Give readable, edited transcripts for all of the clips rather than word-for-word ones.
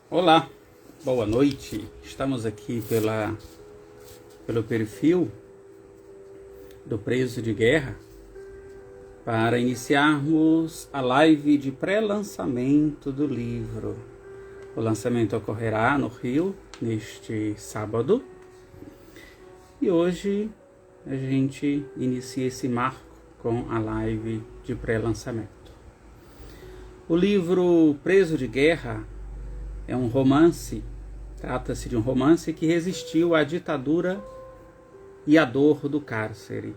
Olá, boa noite. Estamos aqui pelo perfil do Preso de Guerra para iniciarmos a live de pré-lançamento do livro. O lançamento ocorrerá no Rio neste sábado e hoje a gente inicia esse marco com a live de pré-lançamento. O livro Preso de Guerra é um romance, trata-se de um romance que resistiu à ditadura e à dor do cárcere.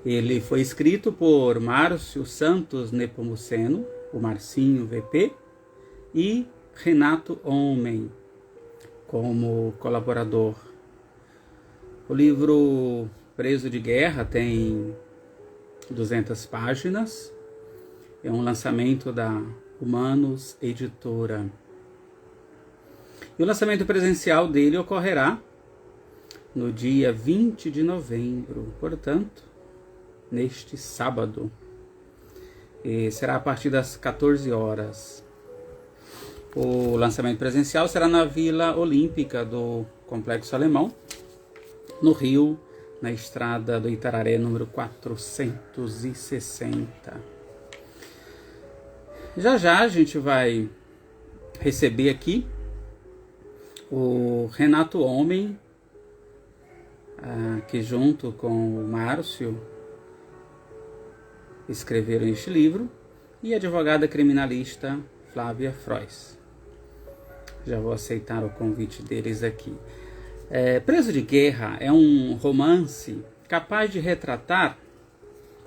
Ele foi escrito por Márcio Santos Nepomuceno, o Marcinho VP, e Renato Homem, como colaborador. O livro Preso de Guerra tem 200 páginas, é um lançamento da Humanos Editora. E o lançamento presencial dele ocorrerá no dia 20 de novembro, portanto, neste sábado. E será a partir das 14 horas. O lançamento presencial será na Vila Olímpica do Complexo Alemão, no Rio, na estrada do Itararé, número 460. Já a gente vai receber aqui o Renato Homem, que junto com o Márcio escreveram este livro, e a advogada criminalista Flávia Frois. Já vou aceitar o convite deles aqui. Preso de Guerra é um romance capaz de retratar,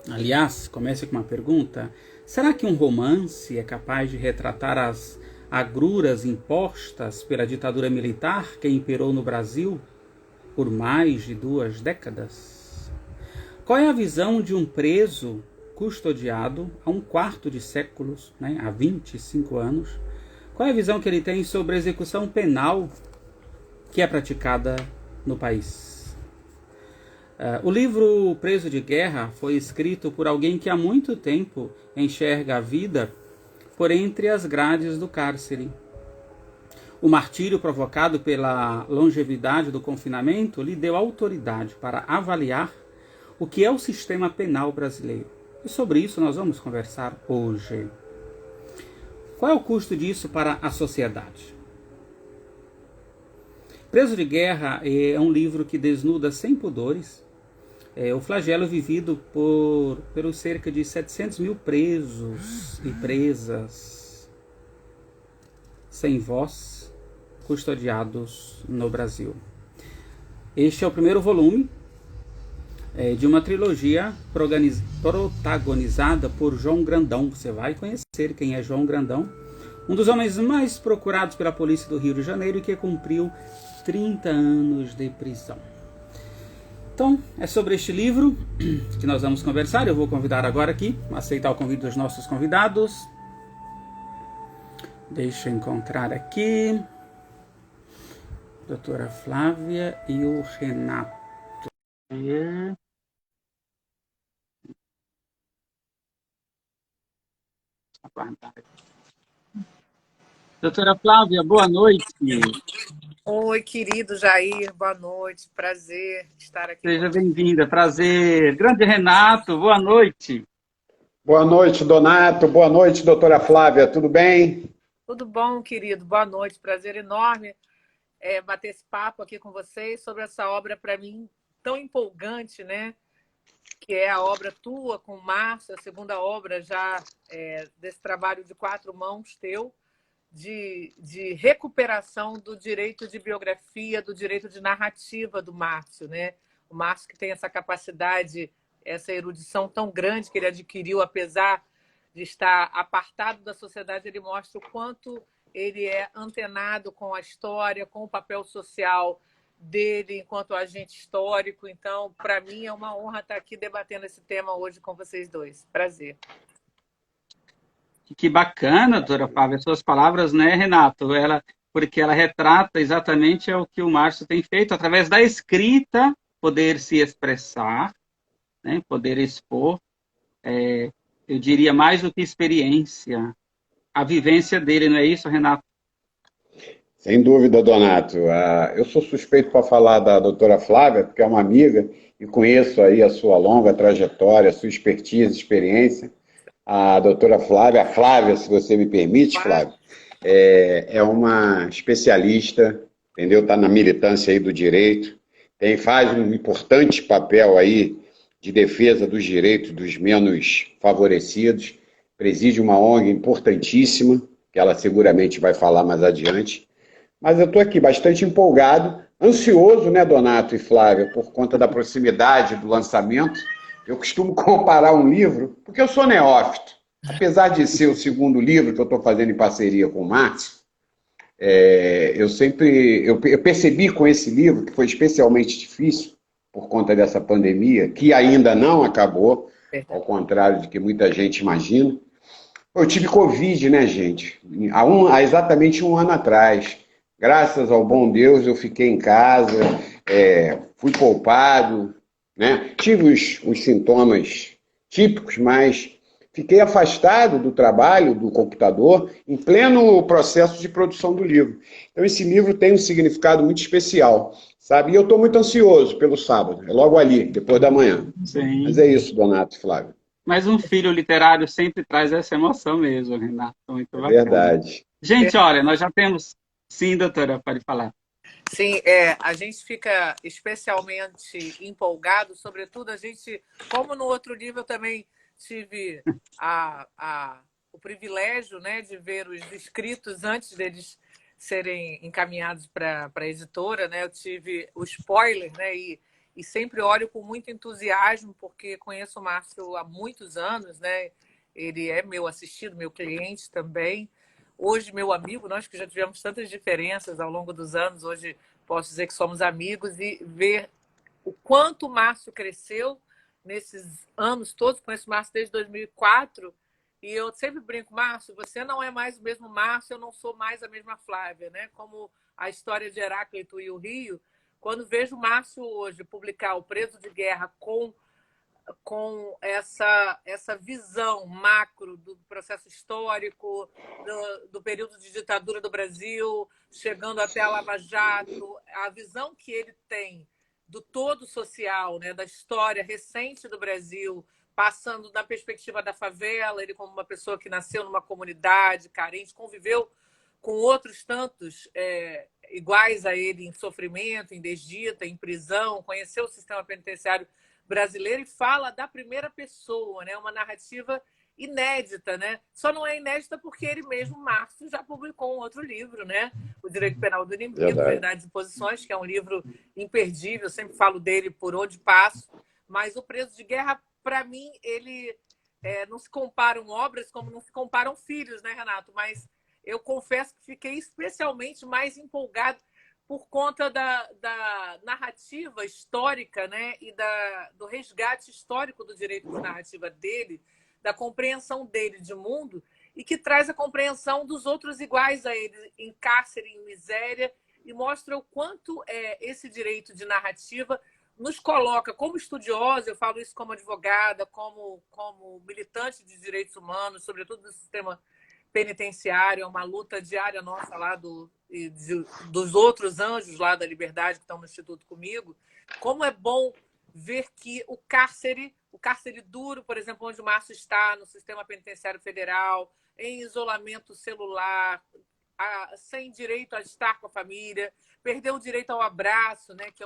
aliás, comece com uma pergunta: será que um romance é capaz de retratar as agruras impostas pela ditadura militar que imperou no Brasil por mais de 2 décadas? Qual é a visão de um preso custodiado há um quarto de séculos, há 25 anos? Qual é a visão que ele tem sobre a execução penal que é praticada no país? O livro Preso de Guerra foi escrito por alguém que há muito tempo enxerga a vida por entre as grades do cárcere. O martírio provocado pela longevidade do confinamento lhe deu autoridade para avaliar o que é o sistema penal brasileiro. E sobre isso nós vamos conversar hoje. Qual é o custo disso para a sociedade? Preso de Guerra é um livro que desnuda sem pudores o flagelo vivido pelos cerca de 700 mil presos e presas sem voz, custodiados no Brasil. Este é o primeiro volume de uma trilogia protagonizada por João Grandão. Você vai conhecer quem é João Grandão, um dos homens mais procurados pela polícia do Rio de Janeiro e que cumpriu 30 anos de prisão. Então, é sobre este livro que nós vamos conversar. Eu vou convidar agora aqui, aceitar o convite dos nossos convidados. Deixa eu encontrar aqui doutora Flávia e o Renato. Doutora Flávia, boa noite. Oi, querido Jair, boa noite, prazer estar aqui. Seja bem-vinda, prazer. Grande Renato, boa noite. Boa noite, Donato. Boa noite, doutora Flávia. Tudo bem? Tudo bom, querido? Boa noite, prazer enorme bater esse papo aqui com vocês sobre essa obra, para mim, tão empolgante, né? Que é a obra tua com o Márcio, a segunda obra já desse trabalho de 4 mãos teu, de recuperação do direito de biografia, do direito de narrativa do Márcio, né? O Márcio que tem essa capacidade, essa erudição tão grande que ele adquiriu, apesar de estar apartado da sociedade, ele mostra o quanto ele é antenado com a história, com o papel social dele enquanto agente histórico. Então, para mim, é uma honra estar aqui debatendo esse tema hoje com vocês dois. Prazer. Que bacana, doutora Flávia, suas palavras, né, Renato? Porque ela retrata exatamente o que o Márcio tem feito, através da escrita, poder se expressar, poder expor, eu diria mais do que experiência, a vivência dele, não é isso, Renato? Sem dúvida, Donato. Eu sou suspeito para falar da doutora Flávia, porque é uma amiga e conheço aí a sua longa trajetória, a sua expertise, experiência. A doutora Flávia, a Flávia, se você me permite, Flávia, é uma especialista, entendeu? Está na militância aí do direito, faz um importante papel aí de defesa dos direitos dos menos favorecidos, preside uma ONG importantíssima, que ela seguramente vai falar mais adiante. Mas eu estou aqui bastante empolgado, ansioso, né, Donato e Flávia, por conta da proximidade do lançamento. Eu costumo comparar um livro, porque eu sou neófito. Apesar de ser o segundo livro que eu estou fazendo em parceria com o Márcio, eu percebi com esse livro, que foi especialmente difícil, por conta dessa pandemia, que ainda não acabou, ao contrário de que muita gente imagina. Eu tive Covid, né, gente? Há exatamente um ano atrás. Graças ao bom Deus, eu fiquei em casa, fui poupado, né? Tive os sintomas típicos, mas fiquei afastado do trabalho, do computador, em pleno processo de produção do livro. Então, esse livro tem um significado muito especial, sabe? E eu estou muito ansioso pelo sábado, é logo ali, depois da manhã. Sim. Mas é isso, Donato e Flávio. Mas um filho literário sempre traz essa emoção mesmo, Renato. Muito bacana. Verdade. Gente, olha, nós já temos... Sim, doutora, pode falar. Sim, a gente fica especialmente empolgado, sobretudo a gente, como no outro livro eu também tive o privilégio, né, de ver os escritos antes deles serem encaminhados para a editora, né? Eu tive o spoiler, né? E sempre olho com muito entusiasmo, porque conheço o Márcio há muitos anos, né? Ele é meu assistido, meu cliente também. Hoje, meu amigo, nós que já tivemos tantas diferenças ao longo dos anos, hoje posso dizer que somos amigos, e ver o quanto o Márcio cresceu nesses anos todos. Conheço o Márcio desde 2004, e eu sempre brinco, Márcio, você não é mais o mesmo Márcio, eu não sou mais a mesma Flávia, né? Como a história de Heráclito e o Rio. Quando vejo o Márcio hoje publicar O Preso de Guerra com essa visão macro do processo histórico, do período de ditadura do Brasil, chegando até a Lava Jato, a visão que ele tem do todo social, né, da história recente do Brasil, passando da perspectiva da favela, ele como uma pessoa que nasceu numa comunidade carente, conviveu com outros tantos iguais a ele em sofrimento, em desdita, em prisão, conheceu o sistema penitenciário brasileiro e fala da primeira pessoa, né? Uma narrativa inédita, né? Só não é inédita porque ele mesmo, Márcio, já publicou um outro livro, né? O Direito Penal do Inimigo, Verdades e Posições, que é um livro imperdível, eu sempre falo dele por onde passo, mas O Preso de Guerra, para mim, ele não se comparam obras como não se comparam filhos, né, Renato? Mas eu confesso que fiquei especialmente mais empolgado por conta da narrativa histórica, né? E do resgate histórico do direito de narrativa dele, da compreensão dele de mundo, e que traz a compreensão dos outros iguais a ele, em cárcere, em miséria, e mostra o quanto esse direito de narrativa nos coloca como estudiosa, eu falo isso como advogada, como militante de direitos humanos, sobretudo do sistema penitenciário, é uma luta diária nossa lá dos outros anjos lá da liberdade que estão no Instituto comigo. Como é bom ver que o cárcere duro, por exemplo, onde o Márcio está, no sistema penitenciário federal, em isolamento celular, sem direito a estar com a família, perdeu o direito ao abraço, né, que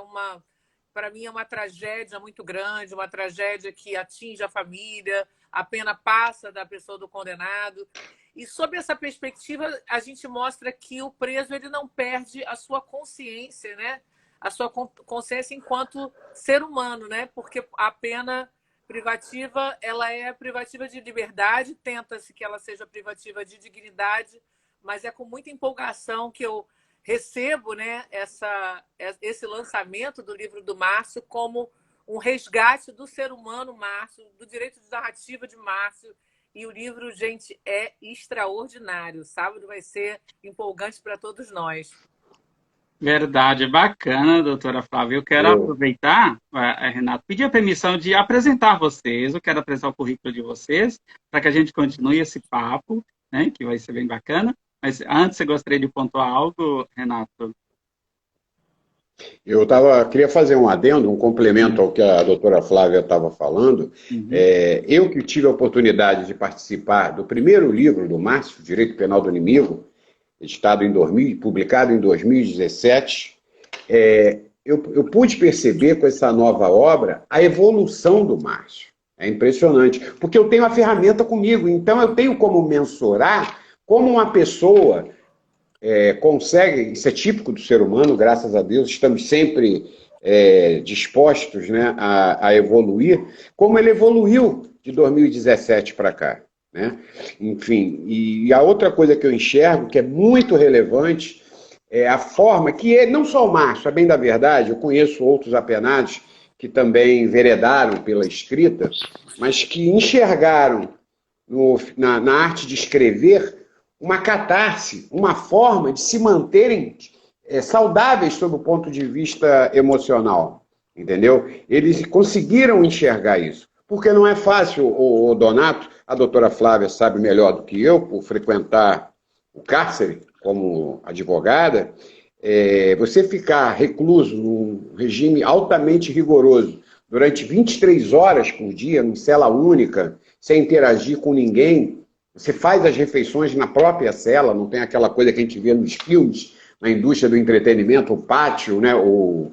para mim é uma tragédia muito grande, uma tragédia que atinge a família, a pena passa da pessoa do condenado. E sob essa perspectiva, a gente mostra que o preso ele não perde a sua consciência, né? A sua consciência enquanto ser humano, né? Porque a pena privativa ela é privativa de liberdade, tenta-se que ela seja privativa de dignidade, mas é com muita empolgação que eu recebo, né, esse lançamento do livro do Márcio como um resgate do ser humano Márcio, do direito de narrativa de Márcio. E o livro, gente, é extraordinário. Sábado vai ser empolgante para todos nós. Verdade, bacana, doutora Flávia. Eu quero aproveitar, Renato, pedir a permissão de apresentar vocês. Eu quero apresentar o currículo de vocês, para que a gente continue esse papo. né, que vai ser bem bacana. Mas antes, você gostaria de pontuar algo, Renato? Queria fazer um adendo, um complemento ao que a doutora Flávia estava falando. Uhum. Eu que tive a oportunidade de participar do primeiro livro do Márcio, Direito Penal do Inimigo, editado em 2000, publicado em 2017, eu pude perceber com essa nova obra a evolução do Márcio. É impressionante, porque eu tenho a ferramenta comigo, então eu tenho como mensurar como uma pessoa consegue, isso é típico do ser humano, graças a Deus, estamos sempre dispostos, né, a evoluir, como ele evoluiu de 2017 para cá. Né? Enfim, e a outra coisa que eu enxergo, que é muito relevante, é a forma que, não só o Márcio, a bem da verdade, eu conheço outros apenados que também veredaram pela escrita, mas que enxergaram na arte de escrever uma catarse, uma forma de se manterem saudáveis sob o ponto de vista emocional, entendeu? Eles conseguiram enxergar isso, porque não é fácil, o Donato, a doutora Flávia sabe melhor do que eu, por frequentar o cárcere como advogada, você ficar recluso num regime altamente rigoroso durante 23 horas por dia, em cela única, sem interagir com ninguém. Você faz as refeições na própria cela, não tem aquela coisa que a gente vê nos filmes, na indústria do entretenimento, o pátio, né, o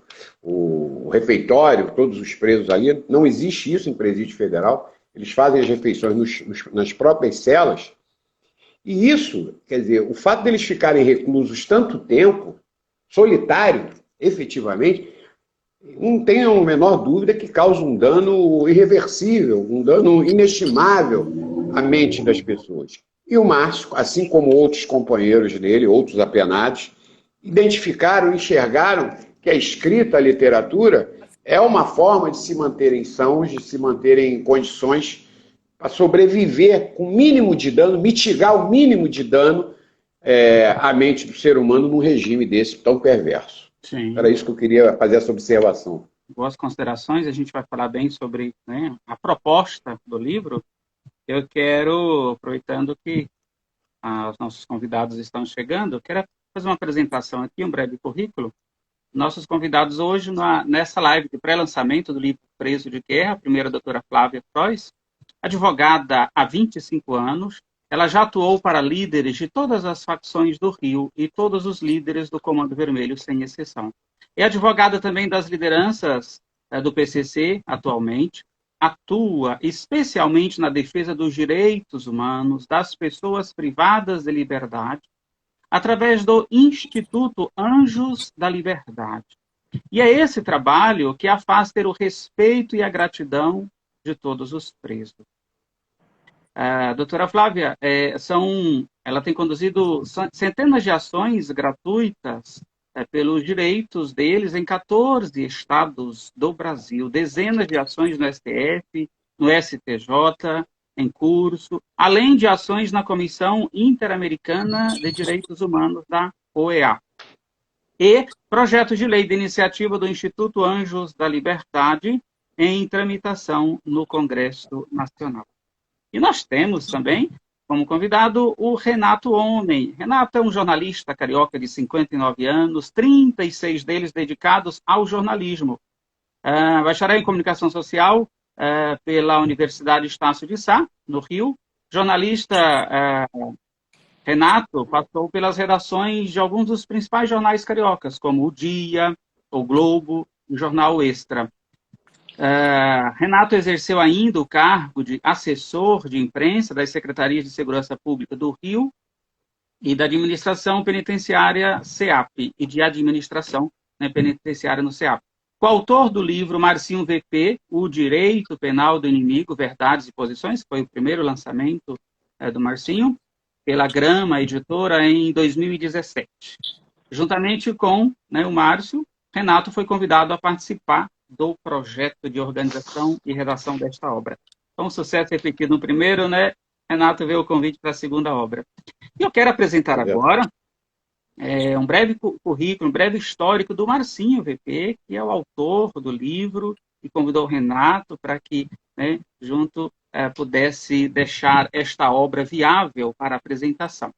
refeitório, todos os presos ali. Não existe isso em presídio federal. Eles fazem as refeições nas próprias celas. E isso, quer dizer, o fato deles ficarem reclusos tanto tempo, solitário, efetivamente, não tenham a menor dúvida que causa um dano irreversível, um dano inestimável à mente das pessoas. E o Márcio, assim como outros companheiros dele, outros apenados, identificaram, enxergaram que a escrita, a literatura, é uma forma de se manterem sãos, de se manterem em condições para sobreviver com o mínimo de dano, mitigar o mínimo de dano à mente do ser humano num regime desse tão perverso. Sim. Era isso que eu queria fazer essa observação. Boas considerações, a gente vai falar bem sobre, né, a proposta do livro. Eu quero, aproveitando que os nossos convidados estão chegando, eu quero fazer uma apresentação aqui, um breve currículo. Nossos convidados hoje, nessa live de pré-lançamento do livro Preso de Guerra, a primeira doutora Flávia Frois, advogada há 25 anos, ela já atuou para líderes de todas as facções do Rio e todos os líderes do Comando Vermelho, sem exceção. É advogada também das lideranças do PCC, atualmente, atua especialmente na defesa dos direitos humanos das pessoas privadas de liberdade, através do Instituto Anjos da Liberdade. E é esse trabalho que a faz ter o respeito e a gratidão de todos os presos. A doutora Flávia, ela tem conduzido centenas de ações gratuitas pelos direitos deles em 14 estados do Brasil, dezenas de ações no STF, no STJ, em curso, além de ações na Comissão Interamericana de Direitos Humanos da OEA. E projetos de lei de iniciativa do Instituto Anjos da Liberdade em tramitação no Congresso Nacional. E nós temos também, como convidado, o Renato Homem. Renato é um jornalista carioca de 59 anos, 36 deles dedicados ao jornalismo. Bacharel em Comunicação Social pela Universidade Estácio de Sá, no Rio. Jornalista Renato passou pelas redações de alguns dos principais jornais cariocas, como o Dia, o Globo e o Jornal Extra. Renato exerceu ainda o cargo de assessor de imprensa das Secretarias de Segurança Pública do Rio e da Administração Penitenciária CEAP e de Administração Penitenciária no CEAP. Coautor do livro Marcinho VP, O Direito Penal do Inimigo, Verdades e Posições, que foi o primeiro lançamento do Marcinho, pela Grama Editora em 2017. Juntamente com o Márcio, Renato foi convidado a participar do projeto de organização e redação desta obra. Então, sucesso repetido no primeiro, né? Renato veio o convite para a segunda obra. E eu quero apresentar agora um breve currículo, um breve histórico do Marcinho VP, que é o autor do livro, e convidou o Renato para que, junto, pudesse deixar esta obra viável para apresentação.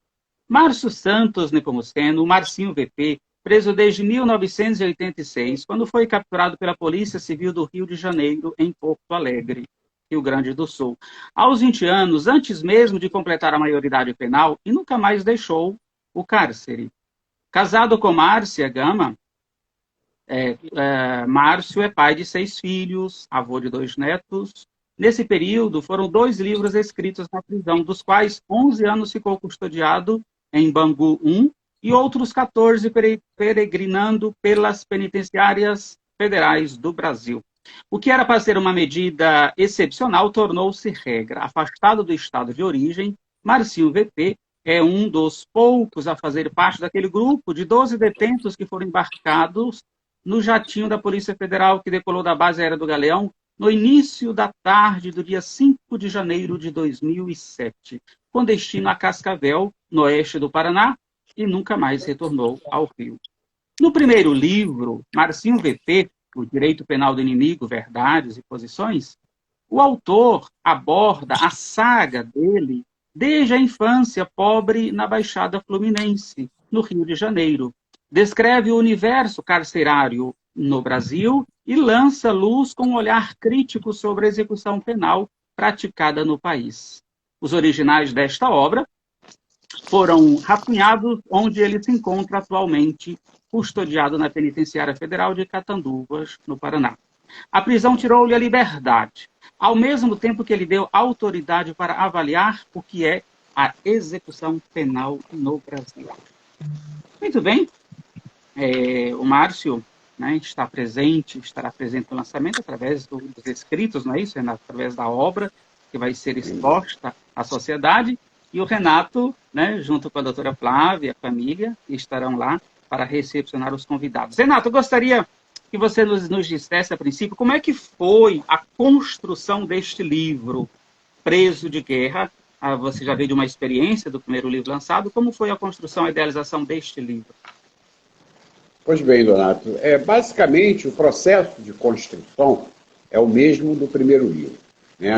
Márcio Santos Nepomuceno, o Marcinho VP, preso desde 1986, quando foi capturado pela Polícia Civil do Rio de Janeiro, em Porto Alegre, Rio Grande do Sul. Aos 20 anos, antes mesmo de completar a maioridade penal, e nunca mais deixou o cárcere. Casado com Márcia Gama, Márcio é pai de 6 filhos, avô de 2 netos. Nesse período, foram 2 livros escritos na prisão, dos quais 11 anos ficou custodiado em Bangu 1 e outros 14 peregrinando pelas penitenciárias federais do Brasil. O que era para ser uma medida excepcional tornou-se regra. Afastado do estado de origem, Marcinho VP é um dos poucos a fazer parte daquele grupo de 12 detentos que foram embarcados no jatinho da Polícia Federal que decolou da base aérea do Galeão no início da tarde do dia 5 de janeiro de 2007, com destino a Cascavel, no oeste do Paraná, e nunca mais retornou ao Rio. No primeiro livro, Marcinho VP, O Direito Penal do Inimigo, Verdades e Posições, o autor aborda a saga dele desde a infância pobre na Baixada Fluminense, no Rio de Janeiro. Descreve o universo carcerário no Brasil e lança luz com um olhar crítico sobre a execução penal praticada no país. Os originais desta obra foram rapunhados onde ele se encontra atualmente, custodiado na Penitenciária Federal de Catanduvas, no Paraná. A prisão tirou-lhe a liberdade, ao mesmo tempo que ele deu autoridade para avaliar o que é a execução penal no Brasil. Muito bem. O Márcio, né, estará presente no lançamento através dos escritos, não é isso, Renato? Através da obra que vai ser exposta à sociedade. E o Renato, né, junto com a doutora Flávia e a família, estarão lá para recepcionar os convidados. Renato, eu gostaria que você nos dissesse, a princípio, como é que foi a construção deste livro, Preso de Guerra. Você já veio de uma experiência do primeiro livro lançado. Como foi a construção e idealização deste livro? Pois bem, Donato, basicamente o processo de construção é o mesmo do primeiro livro. Né?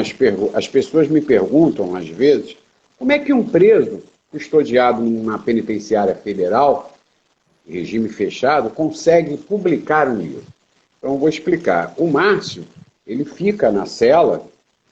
As pessoas me perguntam, às vezes, como é que um preso custodiado numa penitenciária federal, em regime fechado, consegue publicar um livro? Então, eu vou explicar. O Márcio, ele fica na cela,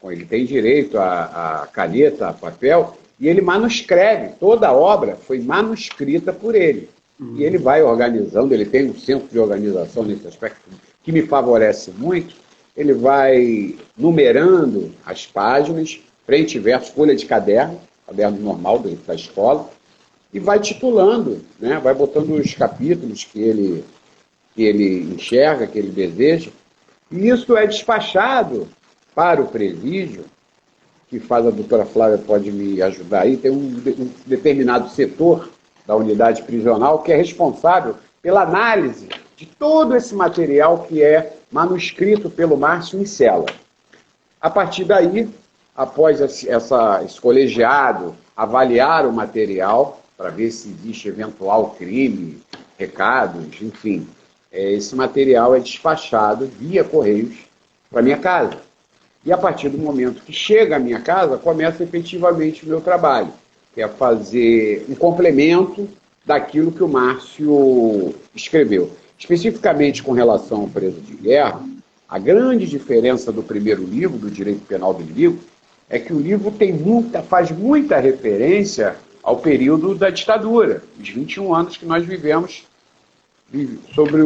ele tem direito a caneta, a papel, e ele manuscreve. Toda a obra foi manuscrita por ele. E ele vai organizando, ele tem um centro de organização nesse aspecto que me favorece muito. Ele vai numerando as páginas, frente e verso, folha de caderno normal da escola, e vai titulando, né? Vai botando os capítulos que ele enxerga, que ele deseja. E isso é despachado para o presídio, que faz a doutora Flávia, pode me ajudar aí, tem um determinado setor da unidade prisional, que é responsável pela análise de todo esse material que é manuscrito pelo Márcio em cela. A partir daí, após esse colegiado avaliar o material, para ver se existe eventual crime, recados, enfim, esse material é despachado via Correios para minha casa. E a partir do momento que chega à minha casa, começa efetivamente o meu trabalho, que é fazer um complemento daquilo que o Márcio escreveu. Especificamente com relação ao Preso de Guerra, a grande diferença do primeiro livro, do Direito Penal do Inimigo, é que o livro faz muita referência ao período da ditadura, os 21 anos que nós vivemos sobre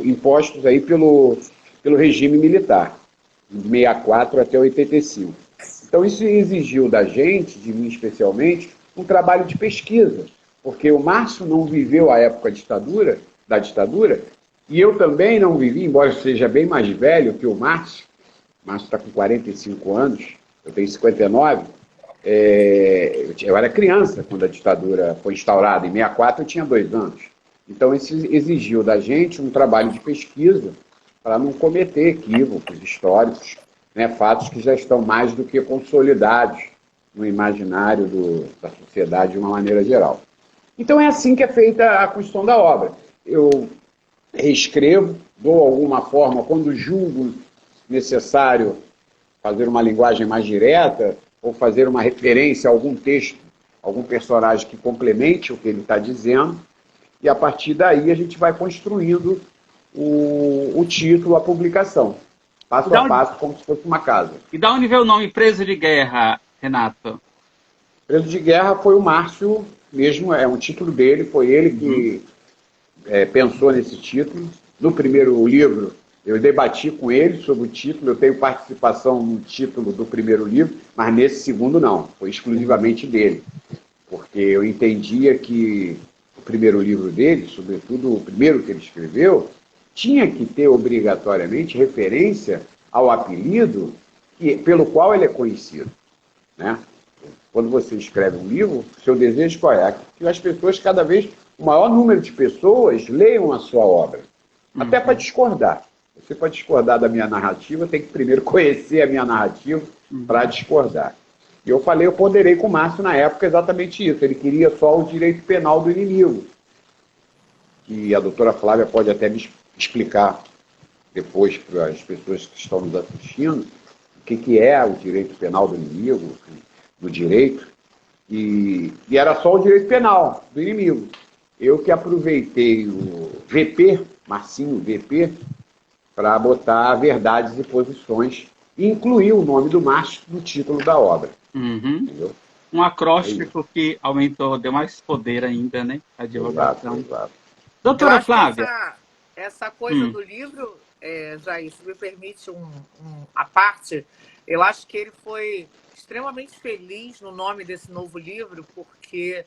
impostos aí pelo regime militar, de 64 até 85. Então isso exigiu da gente, de mim especialmente, um trabalho de pesquisa, porque o Márcio não viveu a época da ditadura, e eu também não vivi, embora eu seja bem mais velho que o Márcio está com 45 anos, eu tenho 59, eu era criança quando a ditadura foi instaurada, em 64 eu tinha 2 anos. Então isso exigiu da gente um trabalho de pesquisa para não cometer equívocos históricos, né, fatos que já estão mais do que consolidados no imaginário da sociedade de uma maneira geral. Então é assim que é feita a construção da obra. Eu reescrevo, dou alguma forma, quando julgo necessário, fazer uma linguagem mais direta ou fazer uma referência a algum texto, algum personagem que complemente o que ele está dizendo, e a partir daí a gente vai construindo o título, a publicação, passo a passo, como se fosse uma casa. E da onde veio o nome Preso de Guerra, Renato? Preso de Guerra foi o Márcio mesmo, é um título dele, foi ele que pensou nesse título. No primeiro livro, eu debati com ele sobre o título, eu tenho participação no título do primeiro livro, mas nesse segundo não, foi exclusivamente dele, porque eu entendia que o primeiro livro dele, sobretudo o primeiro que ele escreveu, tinha que ter obrigatoriamente referência ao apelido pelo qual ele é conhecido, né? Quando você escreve um livro, o seu desejo qual é? Que as pessoas, cada vez, o maior número de pessoas leiam a sua obra, até para discordar. Você, para discordar da minha narrativa, tem que primeiro conhecer a minha narrativa para discordar. E eu falei, eu ponderei com o Márcio na época exatamente isso. Ele queria só o direito penal do inimigo, que a doutora Flávia pode até me explicar depois para as pessoas que estão nos assistindo o que é o direito penal do inimigo, do direito, e era só o direito penal do inimigo. Eu que aproveitei o VP, Marcinho VP, para botar verdades e posições e incluir o nome do Márcio no título da obra. Entendeu? Um acróstico que aumentou, deu mais poder ainda, né? A divulgação. Exato. Doutora Flávia. Essa coisa do livro, Jair, se me permite a parte, eu acho que ele foi extremamente feliz no nome desse novo livro, porque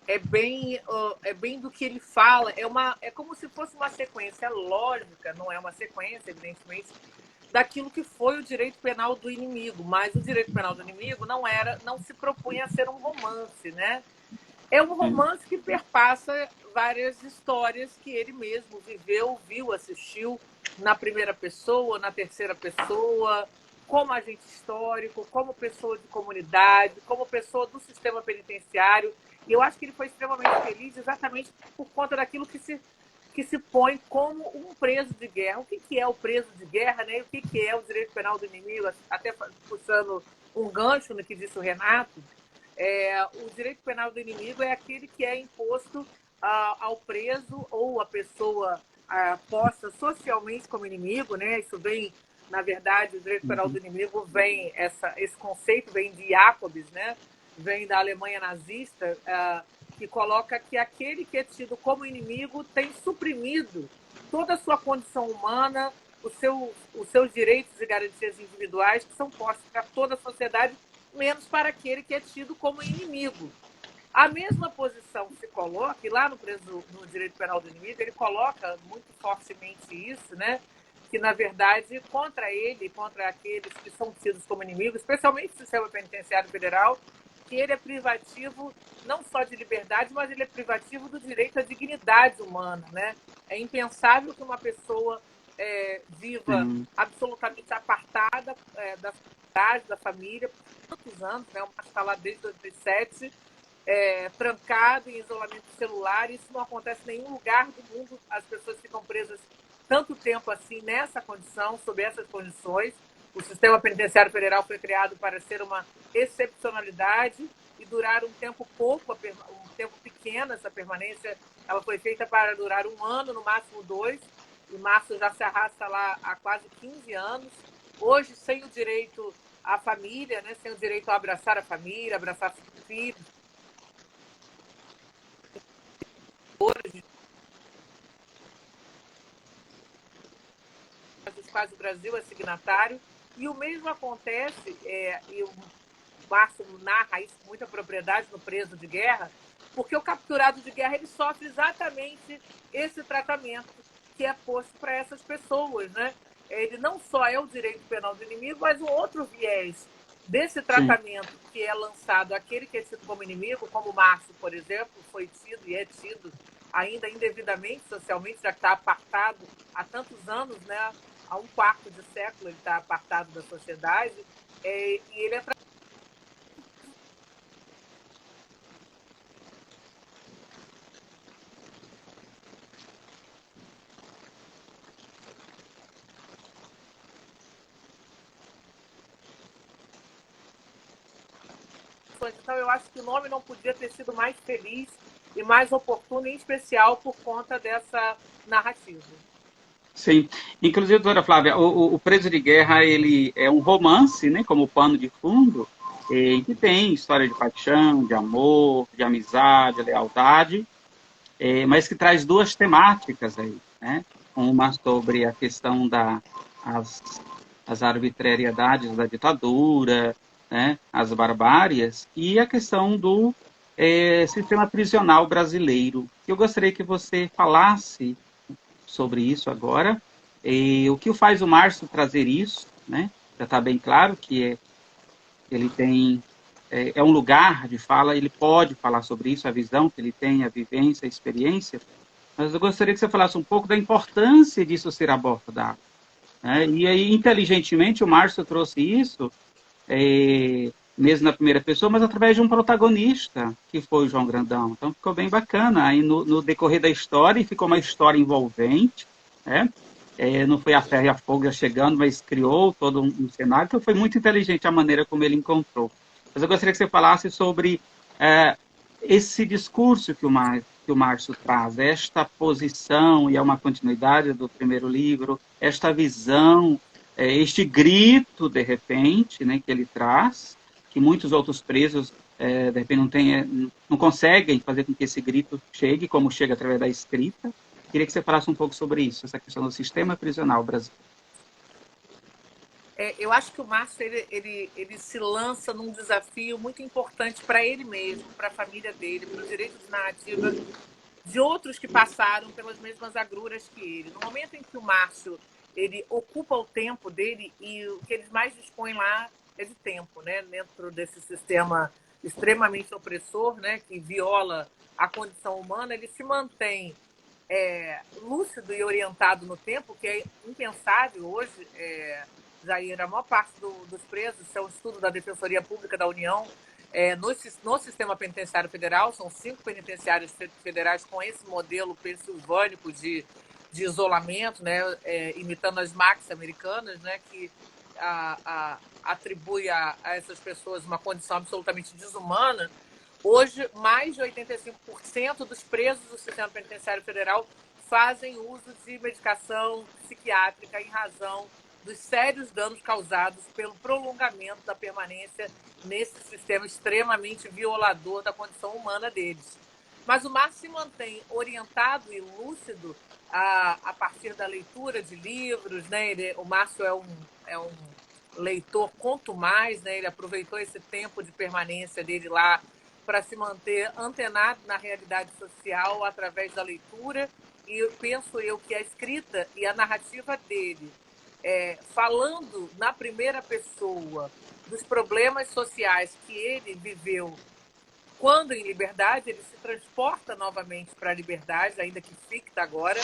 é bem do que ele fala, é como se fosse uma sequência lógica, não é uma sequência, evidentemente, daquilo que foi o direito penal do inimigo, mas o direito penal do inimigo não se propunha a ser um romance, né? É um romance que perpassa várias histórias que ele mesmo viveu, viu, assistiu na primeira pessoa, na terceira pessoa, como agente histórico, como pessoa de comunidade, como pessoa do sistema penitenciário. E eu acho que ele foi extremamente feliz exatamente por conta daquilo que se põe como um preso de guerra. O que é o preso de guerra, né? E o que é o direito penal do inimigo? Até puxando um gancho no que disse o Renato, o direito penal do inimigo é aquele que é imposto ao preso ou à pessoa posta socialmente como inimigo, né? Isso vem, na verdade, o direito penal do inimigo vem, esse conceito vem de Jacobs, né? Vem da Alemanha nazista, que coloca que aquele que é tido como inimigo tem suprimido toda a sua condição humana, os seus direitos e garantias individuais que são postos para toda a sociedade, menos para aquele que é tido como inimigo. A mesma posição se coloca, e lá no direito penal do inimigo, ele coloca muito fortemente isso, né? Que, na verdade, contra ele, contra aqueles que são tidos como inimigos, especialmente o sistema penitenciário federal, que ele é privativo não só de liberdade, mas ele é privativo do direito à dignidade humana, né? É impensável que uma pessoa viva absolutamente apartada da sociedade, da família, por tantos anos, né? O Márcio está lá desde 2007, trancado em isolamento celular. Isso não acontece em nenhum lugar do mundo. As pessoas ficam presas tanto tempo assim nessa condição, sob essas condições. O sistema penitenciário federal foi criado para ser uma excepcionalidade e durar um tempo um tempo pequeno. Essa permanência ela foi feita para durar 1 ano, no máximo 2. E Márcio já se arrasta lá há quase 15 anos. Hoje, sem o direito à família, né? Sem o direito a abraçar a família, abraçar filhos, dos quais o Brasil é signatário. E o mesmo acontece, e o Márcio narra isso com muita propriedade no Preso de Guerra, porque o capturado de guerra ele sofre exatamente esse tratamento que é posto para essas pessoas, né? Ele não só é o direito penal do inimigo, mas um outro viés desse tratamento que é lançado àquele que é tido como inimigo, como o Márcio, por exemplo, foi tido e é tido ainda indevidamente socialmente, já que está apartado há tantos anos, né? Há 1/4 de século ele está apartado da sociedade, e ele é situações. Então, eu acho que o nome não podia ter sido mais feliz e mais oportuno, em especial por conta dessa narrativa. Sim, inclusive, doutora Flávia, o Preso de Guerra, ele é um romance, né, como pano de fundo, que tem história de paixão, de amor, de amizade, de lealdade, mas que traz duas temáticas aí, né? Uma sobre a questão as arbitrariedades da ditadura, né? As barbárias, e a questão do sistema prisional brasileiro. Eu gostaria que você falasse sobre isso agora. E o que faz o Márcio trazer isso, né? Já está bem claro que ele tem um lugar de fala, ele pode falar sobre isso, a visão que ele tem, a vivência, a experiência, mas eu gostaria que você falasse um pouco da importância disso ser abordado, né? E aí, inteligentemente, o Márcio trouxe isso, mesmo na primeira pessoa, mas através de um protagonista, que foi o João Grandão. Então, ficou bem bacana. Aí, no decorrer da história, e ficou uma história envolvente, né? Não foi a ferro e a fogo chegando, mas criou todo um cenário, que foi muito inteligente a maneira como ele encontrou. Mas eu gostaria que você falasse sobre esse discurso que o Márcio traz, esta posição, e é uma continuidade do primeiro livro, esta visão, este grito, de repente, né, que ele traz, que muitos outros presos, de repente, não conseguem fazer com que esse grito chegue, como chega através da escrita. Queria que você falasse um pouco sobre isso, essa questão do sistema prisional brasileiro. Eu acho que o Márcio ele se lança num desafio muito importante para ele mesmo, para a família dele, para os direitos de narrativa de outros que passaram pelas mesmas agruras que ele. No momento em que o Márcio ele ocupa o tempo dele, e o que eles mais dispõem lá é de tempo, né? Dentro desse sistema extremamente opressor, né? Que viola a condição humana, ele se mantém lúcido e orientado no tempo, que é impensável hoje. Jair, a maior parte dos presos, isso é um estudo da Defensoria Pública da União, no sistema penitenciário federal, são 5 penitenciários federais com esse modelo pensilvânico de isolamento, né, imitando as Max americanas, né, que atribui a essas pessoas uma condição absolutamente desumana. Hoje, mais de 85% dos presos do sistema penitenciário federal fazem uso de medicação psiquiátrica em razão dos sérios danos causados pelo prolongamento da permanência nesse sistema extremamente violador da condição humana deles. Mas o Márcio se mantém orientado e lúcido a partir da leitura de livros, né? O Márcio é um leitor contumaz, né? Ele aproveitou esse tempo de permanência dele lá para se manter antenado na realidade social através da leitura, e penso eu que a escrita e a narrativa dele, falando na primeira pessoa dos problemas sociais que ele viveu quando em liberdade, ele se transporta novamente para a liberdade, ainda que ficta agora,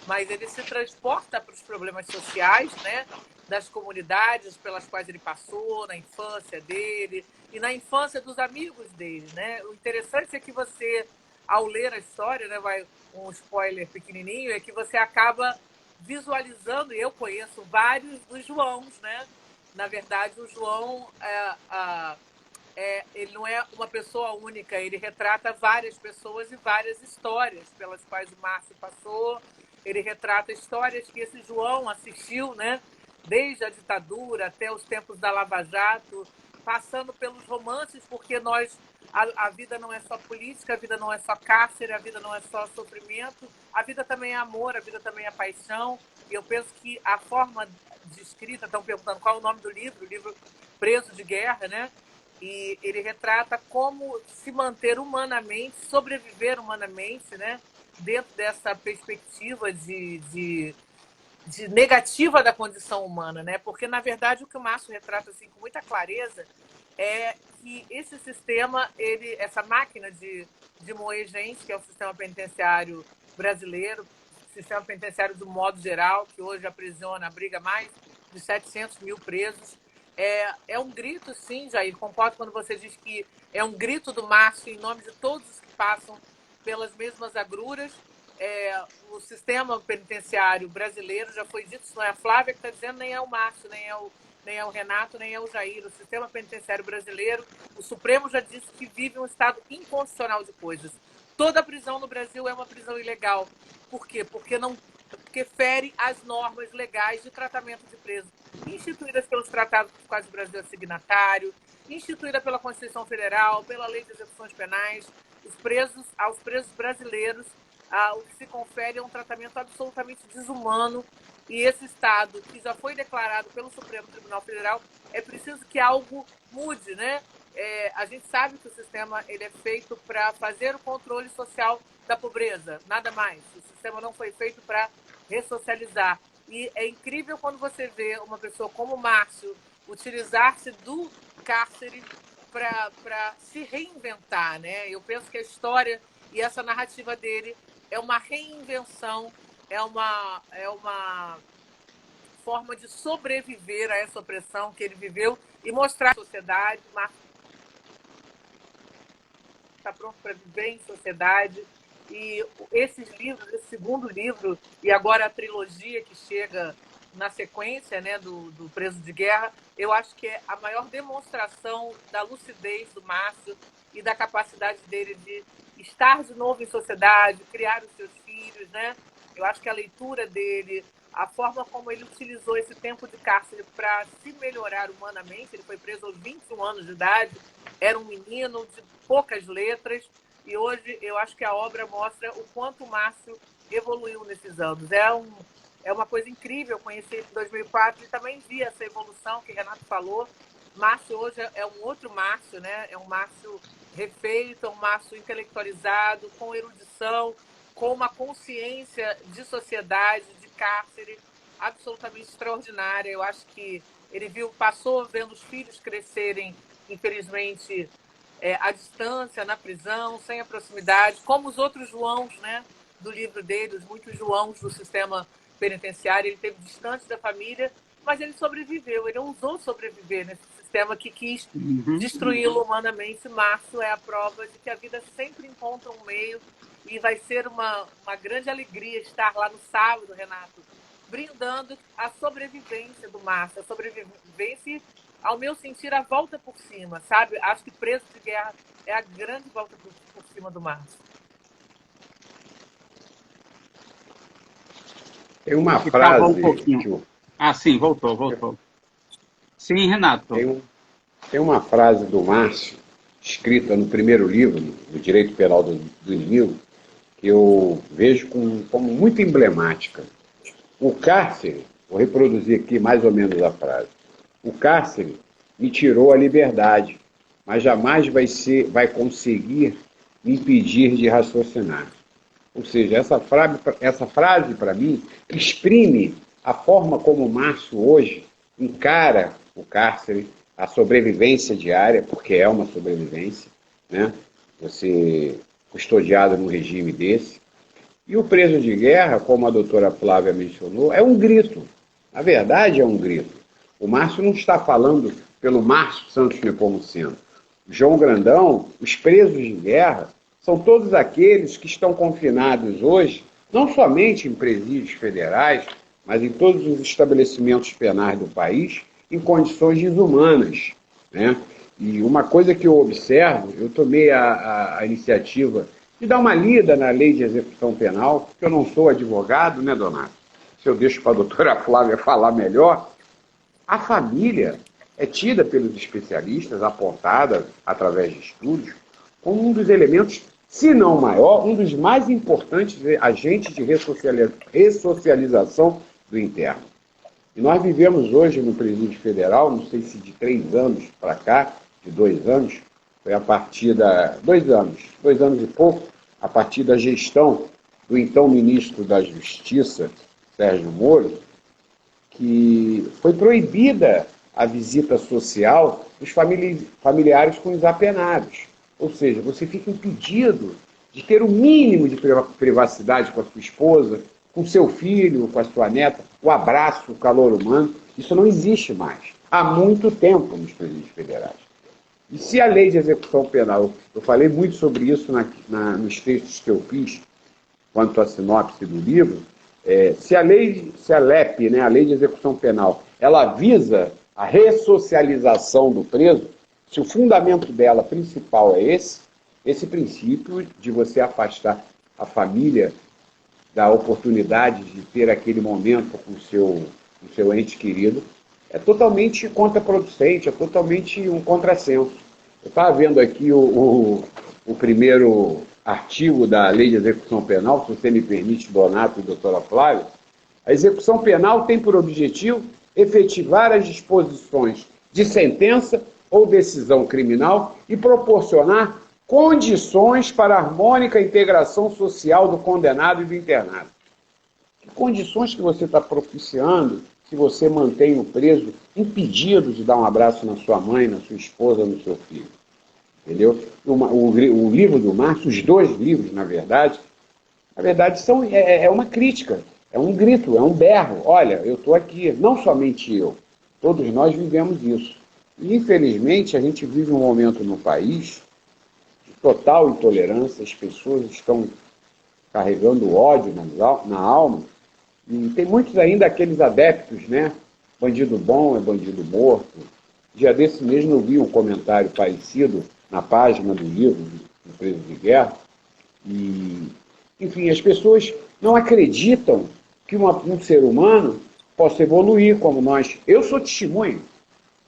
mas ele se transporta para os problemas sociais, né, das comunidades pelas quais ele passou, na infância dele e na infância dos amigos dele, né? O interessante é que você, ao ler a história, né, vai um spoiler pequenininho, é que você acaba visualizando, e eu conheço vários dos Joãos, né? Na verdade, o João ele não é uma pessoa única, ele retrata várias pessoas e várias histórias pelas quais o Márcio passou. Ele retrata histórias que esse João assistiu, né? Desde a ditadura até os tempos da Lava Jato, passando pelos romances, porque a vida não é só política, a vida não é só cárcere, a vida não é só sofrimento, a vida também é amor, a vida também é paixão. E eu penso que a forma de escrita, estão perguntando qual é o nome do livro, o livro Preso de Guerra, né? E ele retrata como se manter humanamente, sobreviver humanamente, né? Dentro dessa perspectiva de negativa da condição humana, né? Porque, na verdade, o que o Márcio retrata assim, com muita clareza é que esse sistema, essa máquina de moer gente, que é o sistema penitenciário brasileiro, sistema penitenciário do modo geral, que hoje aprisiona, abriga mais de 700 mil presos, é um grito, sim, Jair, concordo quando você diz que é um grito do Márcio em nome de todos os que passam pelas mesmas agruras. O sistema penitenciário brasileiro, já foi dito, isso não é a Flávia que está dizendo, nem é o Márcio, nem é o nem é o Renato, nem é o Jair. O sistema penitenciário brasileiro, o Supremo já disse que vive um estado inconstitucional de coisas. Toda prisão no Brasil é uma prisão ilegal. Por quê? Porque fere as normas legais de tratamento de presos, instituídas pelos tratados dos quais o Brasil é signatário, instituída pela Constituição Federal, pela Lei de Execuções Penais. Aos presos brasileiros, o que se confere é um tratamento absolutamente desumano, e esse Estado, que já foi declarado pelo Supremo Tribunal Federal, é preciso que algo mude, né? A gente sabe que o sistema ele é feito para fazer o controle social da pobreza, nada mais. O sistema não foi feito para ressocializar. E é incrível quando você vê uma pessoa como o Márcio utilizar-se do cárcere para se reinventar, né? Eu penso que a história e essa narrativa dele é uma reinvenção, é uma forma de sobreviver a essa opressão que ele viveu e mostrar à sociedade. Está pronto para viver em sociedade. E esses livros, esse segundo livro, e agora a trilogia que chega na sequência, né, do Preso de Guerra, eu acho que é a maior demonstração da lucidez do Márcio e da capacidade dele de estar de novo em sociedade, criar os seus filhos, né? Eu acho que a leitura dele, a forma como ele utilizou esse tempo de cárcere para se melhorar humanamente, ele foi preso aos 21 anos de idade, era um menino de poucas letras, e hoje eu acho que a obra mostra o quanto o Márcio evoluiu nesses anos. É uma coisa incrível conhecer ele em 2004 e também vi essa evolução que o Renato falou. Márcio hoje é um outro Márcio, né? É um Márcio refeito, é um Márcio intelectualizado, com erudição, com uma consciência de sociedade, de cárcere, absolutamente extraordinária. Eu acho que ele passou vendo os filhos crescerem, infelizmente, à distância, na prisão, sem a proximidade, como os outros Joãos, né, do livro dele, os muitos Joãos do sistema penitenciário. Ele esteve distante da família, mas ele sobreviveu, ele ousou sobreviver nesse sistema que quis destruí-lo humanamente. Márcio é a prova de que a vida sempre encontra um meio, e vai ser uma grande alegria estar lá no sábado, Renato, brindando a sobrevivência do Márcio, a sobrevivência, ao meu sentir, a volta por cima, sabe? Acho que Preso de Guerra é a grande volta por cima do Márcio. Tem uma frase... Sim, voltou. Sim, Renato. Tem uma frase do Márcio, escrita no primeiro livro, do Direito Penal do Inimigo, que eu vejo como muito emblemática. O cárcere, vou reproduzir aqui mais ou menos a frase, o cárcere me tirou a liberdade, mas jamais vai conseguir me impedir de raciocinar. Ou seja, essa frase, para mim, exprime a forma como o Márcio hoje encara o cárcere, a sobrevivência diária, porque é uma sobrevivência, né? Você custodiado num regime desse. E o Preso de Guerra, como a doutora Flávia mencionou, é um grito. A verdade é um grito. O Márcio não está falando pelo Márcio Santos Nepomuceno. João Grandão, os presos de guerra, são todos aqueles que estão confinados hoje, não somente em presídios federais, mas em todos os estabelecimentos penais do país, em condições desumanas, né? E uma coisa que eu observo, eu tomei a iniciativa de dar uma lida na Lei de Execução Penal, porque eu não sou advogado, né, Donato? Se eu deixo para a doutora Flávia falar melhor, a família é tida pelos especialistas, apontada através de estudos, como um dos elementos, se não o maior, um dos mais importantes agentes de ressocialização do interno. E nós vivemos hoje no Presídio Federal, não sei se de 3 anos para cá, de 2 anos, foi a partir da... 2 anos e pouco, a partir da gestão do então ministro da Justiça, Sérgio Moro, que foi proibida a visita social dos familiares com os apenados. Ou seja, você fica impedido de ter o mínimo de privacidade com a sua esposa, com seu filho, com a sua neta, o abraço, o calor humano. Isso não existe mais. Há muito tempo nos presídios federais. E se a lei de execução penal, eu falei muito sobre isso nos textos que eu fiz, quanto à sinopse do livro, se a LEP, né, a Lei de Execução Penal, ela visa a ressocialização do preso, se o fundamento dela principal é esse princípio de você afastar a família da oportunidade de ter aquele momento com o seu ente querido, é totalmente contraproducente, é totalmente um contrassenso. Eu estava vendo aqui o primeiro artigo da Lei de Execução Penal, se você me permite, Donato e doutora Flávia. A execução penal tem por objetivo efetivar as disposições de sentença ou decisão criminal e proporcionar condições para a harmônica integração social do condenado e do internado. Que condições que você está propiciando que você mantém o preso impedido de dar um abraço na sua mãe, na sua esposa, no seu filho? Entendeu? O livro do Márcio, os dois livros, na verdade, é uma crítica, é um grito, é um berro. Olha, eu estou aqui, não somente eu, todos nós vivemos isso. E, infelizmente, a gente vive um momento no país de total intolerância, as pessoas estão carregando ódio na alma, e tem muitos ainda aqueles adeptos, né? Bandido bom é bandido morto. Dia desse mesmo eu vi um comentário parecido na página do livro do Preso de Guerra. E, enfim, as pessoas não acreditam que um ser humano possa evoluir como nós. Eu sou testemunho,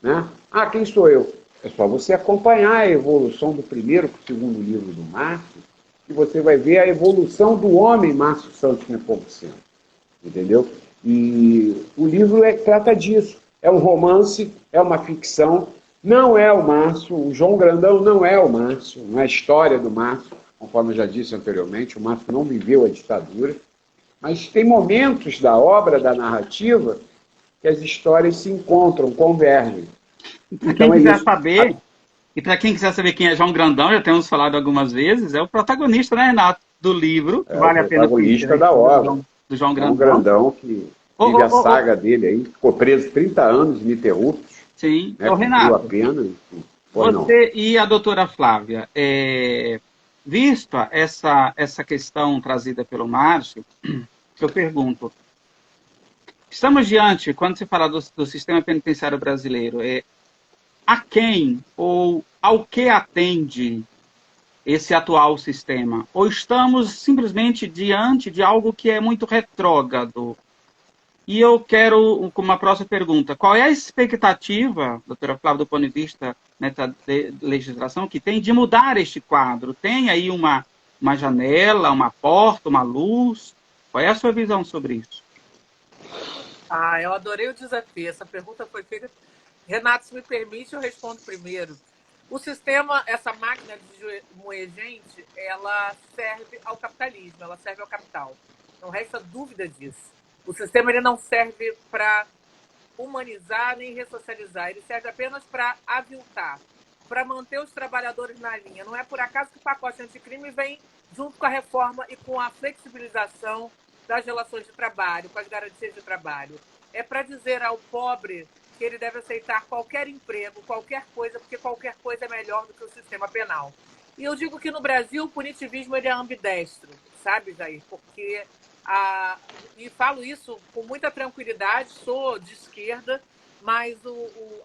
né? Ah, quem sou eu? É só você acompanhar a evolução do primeiro para o segundo livro do Márcio, e você vai ver a evolução do homem Márcio Santos Nepomuceno. Entendeu? E o livro trata disso. É um romance, é uma ficção, não é o Márcio, o João Grandão não é o Márcio, não é a história do Márcio, conforme eu já disse anteriormente, o Márcio não viveu a ditadura, mas tem momentos da obra, da narrativa, que as histórias se encontram, convergem. E para quem quiser saber, quem é João Grandão, já temos falado algumas vezes, é o protagonista, né, Renato, do livro, que vale a pena conhecer. O protagonista da obra. Do João Grandão. Grandão, que vive a saga dele aí, ficou preso 30 anos ininterruptos. Sim. Né, Renato, a pena. Você e a doutora Flávia, vista essa questão trazida pelo Márcio, eu pergunto, estamos diante, quando se fala do sistema penitenciário brasileiro, a quem ou ao que atende esse atual sistema? Ou estamos simplesmente diante de algo que é muito retrógrado? E eu quero, com uma próxima pergunta, qual é a expectativa, doutora Flávia, do ponto de vista nessa legislação, que tem de mudar este quadro? Tem aí uma janela, uma porta, uma luz? Qual é a sua visão sobre isso? Eu adorei o desafio. Essa pergunta foi feita. Renato, se me permite, eu respondo primeiro. O sistema, essa máquina de moer gente, ela serve ao capitalismo, ela serve ao capital. Não resta dúvida disso. O sistema ele não serve para humanizar nem ressocializar, ele serve apenas para aviltar, para manter os trabalhadores na linha. Não é por acaso que o pacote anticrime vem junto com a reforma e com a flexibilização das relações de trabalho, com as garantias de trabalho. É para dizer ao pobre que ele deve aceitar qualquer emprego, qualquer coisa, porque qualquer coisa é melhor do que o sistema penal. E eu digo que no Brasil o punitivismo ele é ambidestro, sabe, Jair? Porque, e falo isso com muita tranquilidade, sou de esquerda, mas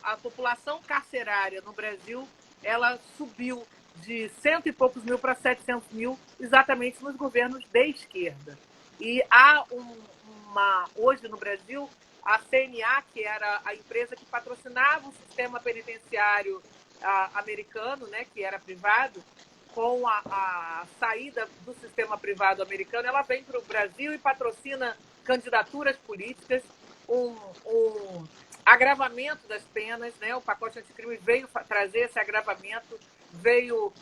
a população carcerária no Brasil, ela subiu de 100 e poucos mil para 700 mil, exatamente nos governos de esquerda. E há hoje no Brasil, a CNA, que era a empresa que patrocinava o sistema penitenciário americano, né, que era privado, com a saída do sistema privado americano, ela vem para o Brasil e patrocina candidaturas políticas, um agravamento das penas, né? O pacote anticrime veio trazer esse agravamento, veio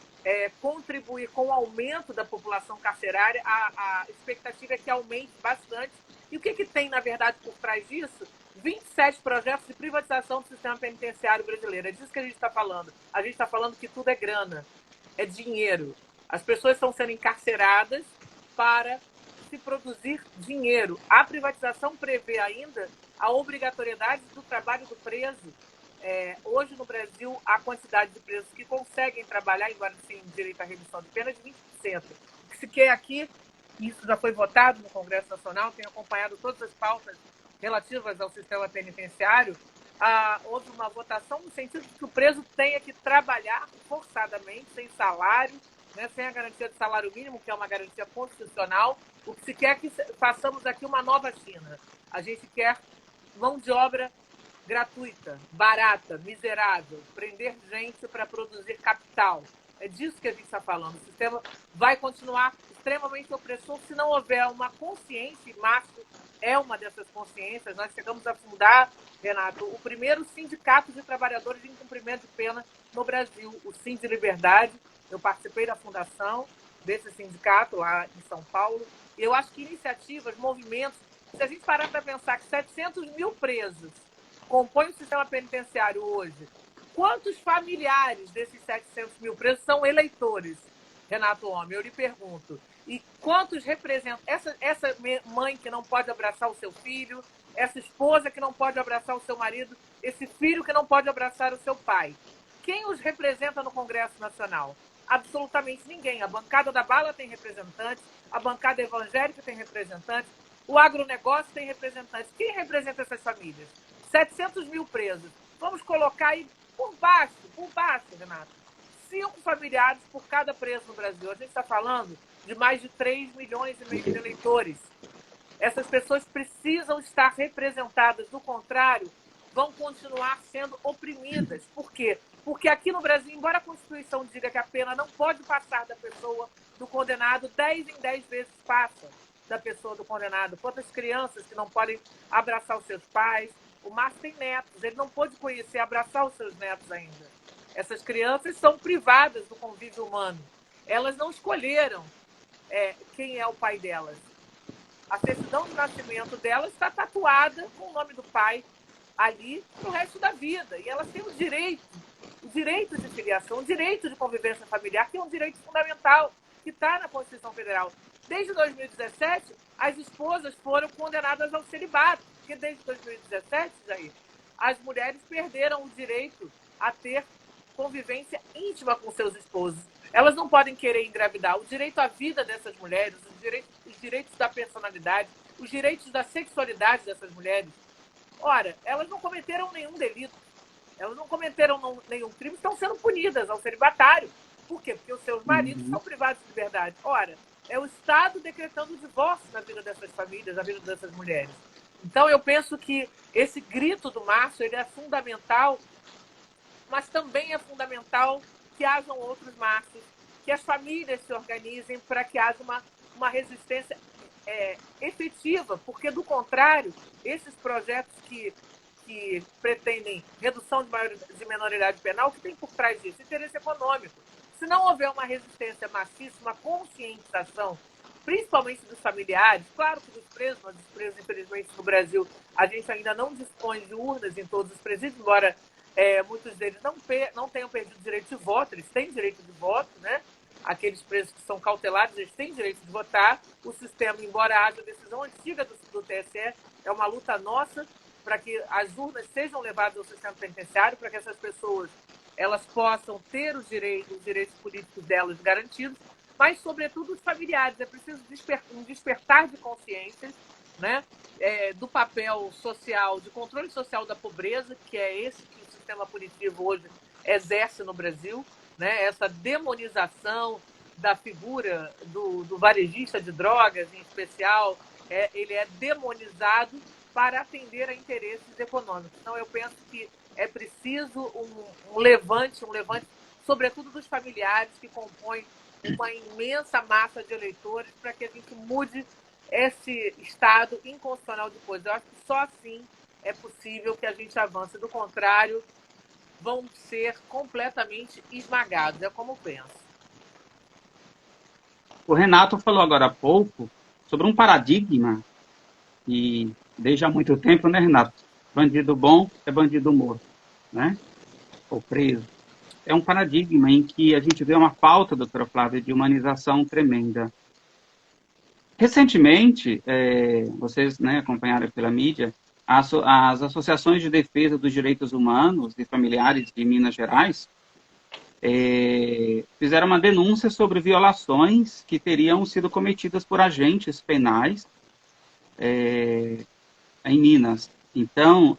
contribuir com o aumento da população carcerária. A expectativa é que aumente bastante. E o que tem, na verdade, por trás disso? 27 projetos de privatização do sistema penitenciário brasileiro. É disso que a gente está falando. A gente está falando que tudo é grana, é dinheiro. As pessoas estão sendo encarceradas para se produzir dinheiro. A privatização prevê ainda a obrigatoriedade do trabalho do preso. Hoje, no Brasil, a quantidade de presos que conseguem trabalhar, embora sem direito à redução de pena, é de 20%. O que se quer aqui, isso já foi votado no Congresso Nacional, tenho acompanhado todas as pautas relativas ao sistema penitenciário, houve uma votação no sentido de que o preso tenha que trabalhar forçadamente, sem salário, né, sem a garantia de salário mínimo, que é uma garantia constitucional. O que se quer é que façamos aqui uma nova China. A gente quer mão de obra gratuita, barata, miserável, prender gente para produzir capital. É disso que a gente está falando. O sistema vai continuar extremamente opressor se não houver uma consciência, e Márcio é uma dessas consciências. Nós chegamos a fundar, Renato, o primeiro sindicato de trabalhadores de incumprimento de pena no Brasil, o Sind Liberdade. Eu participei da fundação desse sindicato lá em São Paulo. E eu acho que iniciativas, movimentos, se a gente parar para pensar que 700 mil presos compõem o sistema penitenciário hoje, quantos familiares desses 700 mil presos são eleitores, Renato Homem? Eu lhe pergunto. E quantos representam essa mãe que não pode abraçar o seu filho, essa esposa que não pode abraçar o seu marido, esse filho que não pode abraçar o seu pai? Quem os representa no Congresso Nacional? Absolutamente ninguém. A bancada da bala tem representantes, a bancada evangélica tem representantes, o agronegócio tem representantes. Quem representa essas famílias? 700 mil presos. Vamos colocar aí por baixo, Renato, 5 familiares por cada preso no Brasil. A gente está falando de mais de 3 milhões e meio de eleitores. Essas pessoas precisam estar representadas. Do contrário, vão continuar sendo oprimidas. Por quê? Porque aqui no Brasil, embora a Constituição diga que a pena não pode passar da pessoa do condenado, 10 em 10 vezes passa da pessoa do condenado. Quantas crianças que não podem abraçar os seus pais. O Márcio tem netos, ele não pôde conhecer, abraçar os seus netos ainda. Essas crianças são privadas do convívio humano. Elas não escolheram quem é o pai delas. A certidão de nascimento delas está tatuada com o nome do pai ali para o resto da vida. E elas têm o direito de filiação, o direito de convivência familiar, que é um direito fundamental, que está na Constituição Federal. Desde 2017, as esposas foram condenadas ao celibato, porque desde 2017, Jair, as mulheres perderam o direito a ter convivência íntima com seus esposos. Elas não podem querer engravidar. O direito à vida dessas mulheres, os direitos da personalidade, os direitos da sexualidade dessas mulheres. Ora, elas não cometeram nenhum delito, elas não cometeram nenhum crime, estão sendo punidas ao celibatário. Por quê? Porque os seus maridos são privados de liberdade. Ora, é o Estado decretando o divórcio na vida dessas famílias, na vida dessas mulheres. Então, eu penso que esse grito do Márcio ele é fundamental, mas também é fundamental que hajam outros Márcios, que as famílias se organizem para que haja uma resistência efetiva, porque, do contrário, esses projetos que pretendem redução de menoridade penal, o que tem por trás disso? Interesse econômico. Se não houver uma resistência maciça, uma conscientização, principalmente dos familiares, claro que dos presos, mas dos presos, infelizmente, no Brasil, a gente ainda não dispõe de urnas em todos os presídios, embora muitos deles não tenham perdido o direito de voto, eles têm direito de voto, né? Aqueles presos que são cautelados, eles têm direito de votar. O sistema, embora haja decisão antiga do TSE, é uma luta nossa para que as urnas sejam levadas ao sistema penitenciário, para que essas pessoas elas possam ter os direitos políticos delas garantidos, mas, sobretudo, os familiares. É preciso um despertar de consciências, né, do papel social, de controle social da pobreza, que é esse que o sistema punitivo hoje exerce no Brasil, né, essa demonização da figura do varejista de drogas, em especial, ele é demonizado para atender a interesses econômicos. Então, eu penso que é preciso um levante, sobretudo dos familiares que compõem uma imensa massa de eleitores, para que a gente mude esse estado inconstitucional de coisas. Eu acho que só assim é possível que a gente avance. Do contrário, vão ser completamente esmagados. É como eu penso. O Renato falou agora há pouco sobre um paradigma que, desde há muito tempo, né, Renato? Bandido bom é bandido morto, né? Ou preso. É um paradigma em que a gente vê uma falta, doutora Flávia, de humanização tremenda. Recentemente, vocês, né, acompanharam pela mídia, as associações de defesa dos direitos humanos e familiares de Minas Gerais fizeram uma denúncia sobre violações que teriam sido cometidas por agentes penais em Minas. Então,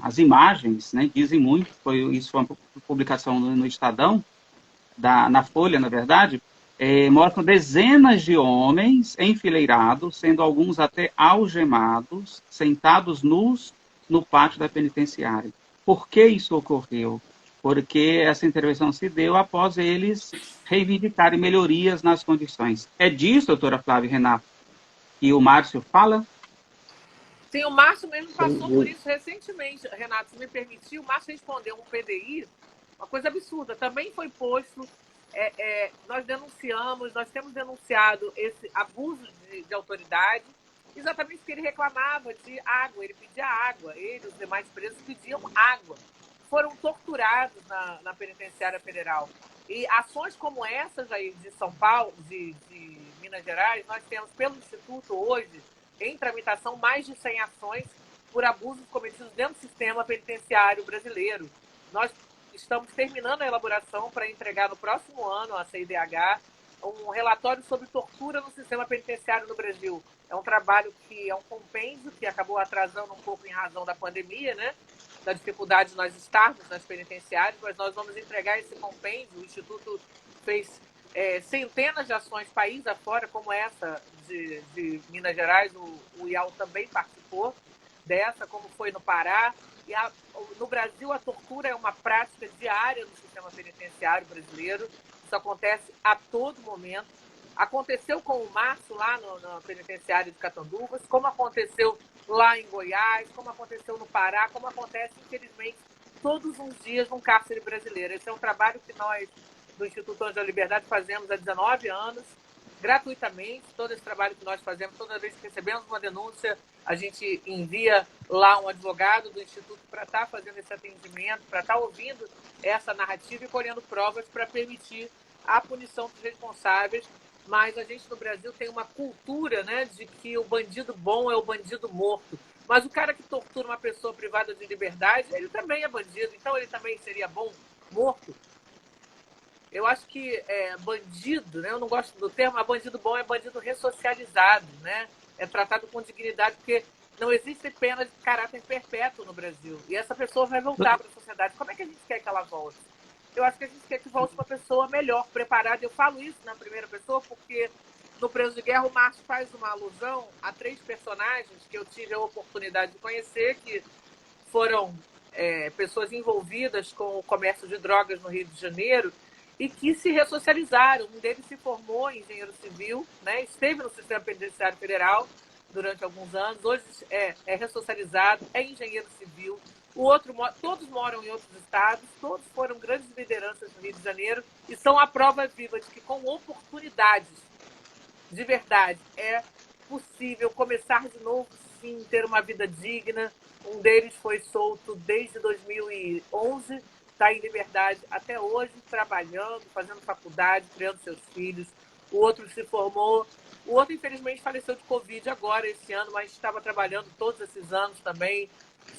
as imagens, né, dizem muito, isso foi uma publicação no Estadão, na Folha, na verdade, mostram dezenas de homens enfileirados, sendo alguns até algemados, sentados nus no pátio da penitenciária. Por que isso ocorreu? Porque essa intervenção se deu após eles reivindicarem melhorias nas condições. É disso, doutora Flávia e Renato, que o Márcio fala? Sim, o Márcio mesmo passou por isso recentemente. Renato, se me permitir, o Márcio respondeu um PDI, uma coisa absurda. Também foi posto, nós denunciamos, nós temos denunciado esse abuso de autoridade, exatamente porque ele reclamava de água, ele pedia água, ele e os demais presos pediam água. Foram torturados na penitenciária federal. E ações como essa, Jair, de São Paulo, de Minas Gerais, nós temos pelo Instituto hoje, em tramitação, mais de 100 ações por abusos cometidos dentro do sistema penitenciário brasileiro. Nós estamos terminando a elaboração para entregar no próximo ano, à CIDH, um relatório sobre tortura no sistema penitenciário no Brasil. É um trabalho que é um compêndio que acabou atrasando um pouco em razão da pandemia, né? Da dificuldade de nós estarmos nas penitenciárias, mas nós vamos entregar esse compêndio. O Instituto fez centenas de ações país afora, como essa de Minas Gerais, o IAU também participou dessa, como foi no Pará. E no Brasil, a tortura é uma prática diária no sistema penitenciário brasileiro. Isso acontece a todo momento. Aconteceu com o Márcio lá no penitenciário de Catanduvas, como aconteceu lá em Goiás, como aconteceu no Pará, como acontece, infelizmente, todos os dias num cárcere brasileiro. Esse é um trabalho que nós, do Instituto Anjo da Liberdade, fazemos há 19 anos, gratuitamente. Todo esse trabalho que nós fazemos, toda vez que recebemos uma denúncia, a gente envia lá um advogado do Instituto para estar fazendo esse atendimento, para estar ouvindo essa narrativa e colhendo provas para permitir a punição dos responsáveis. Mas a gente no Brasil tem uma cultura, né, de que o bandido bom é o bandido morto. Mas o cara que tortura uma pessoa privada de liberdade, ele também é bandido. Então ele também seria bom morto. Eu acho que bandido, né, eu não gosto do termo, mas bandido bom é bandido ressocializado, né? É tratado com dignidade, porque não existe pena de caráter perpétuo no Brasil. E essa pessoa vai voltar para a sociedade. Como é que a gente quer que ela volte? Eu acho que a gente quer que volte uma pessoa melhor, preparada. Eu falo isso na primeira pessoa porque no Preso de Guerra o Márcio faz uma alusão a 3 personagens que eu tive a oportunidade de conhecer, que foram pessoas envolvidas com o comércio de drogas no Rio de Janeiro e que se ressocializaram. Um deles se formou em engenheiro civil, né? Esteve no sistema penitenciário federal durante alguns anos, hoje é ressocializado, é engenheiro civil. O outro, todos moram em outros estados, todos foram grandes lideranças no Rio de Janeiro e são a prova viva de que com oportunidades de verdade é possível começar de novo, sim, ter uma vida digna. Um deles foi solto desde 2011, está em liberdade até hoje, trabalhando, fazendo faculdade, criando seus filhos. O outro se formou, o outro infelizmente faleceu de Covid agora, esse ano, mas estava trabalhando todos esses anos também,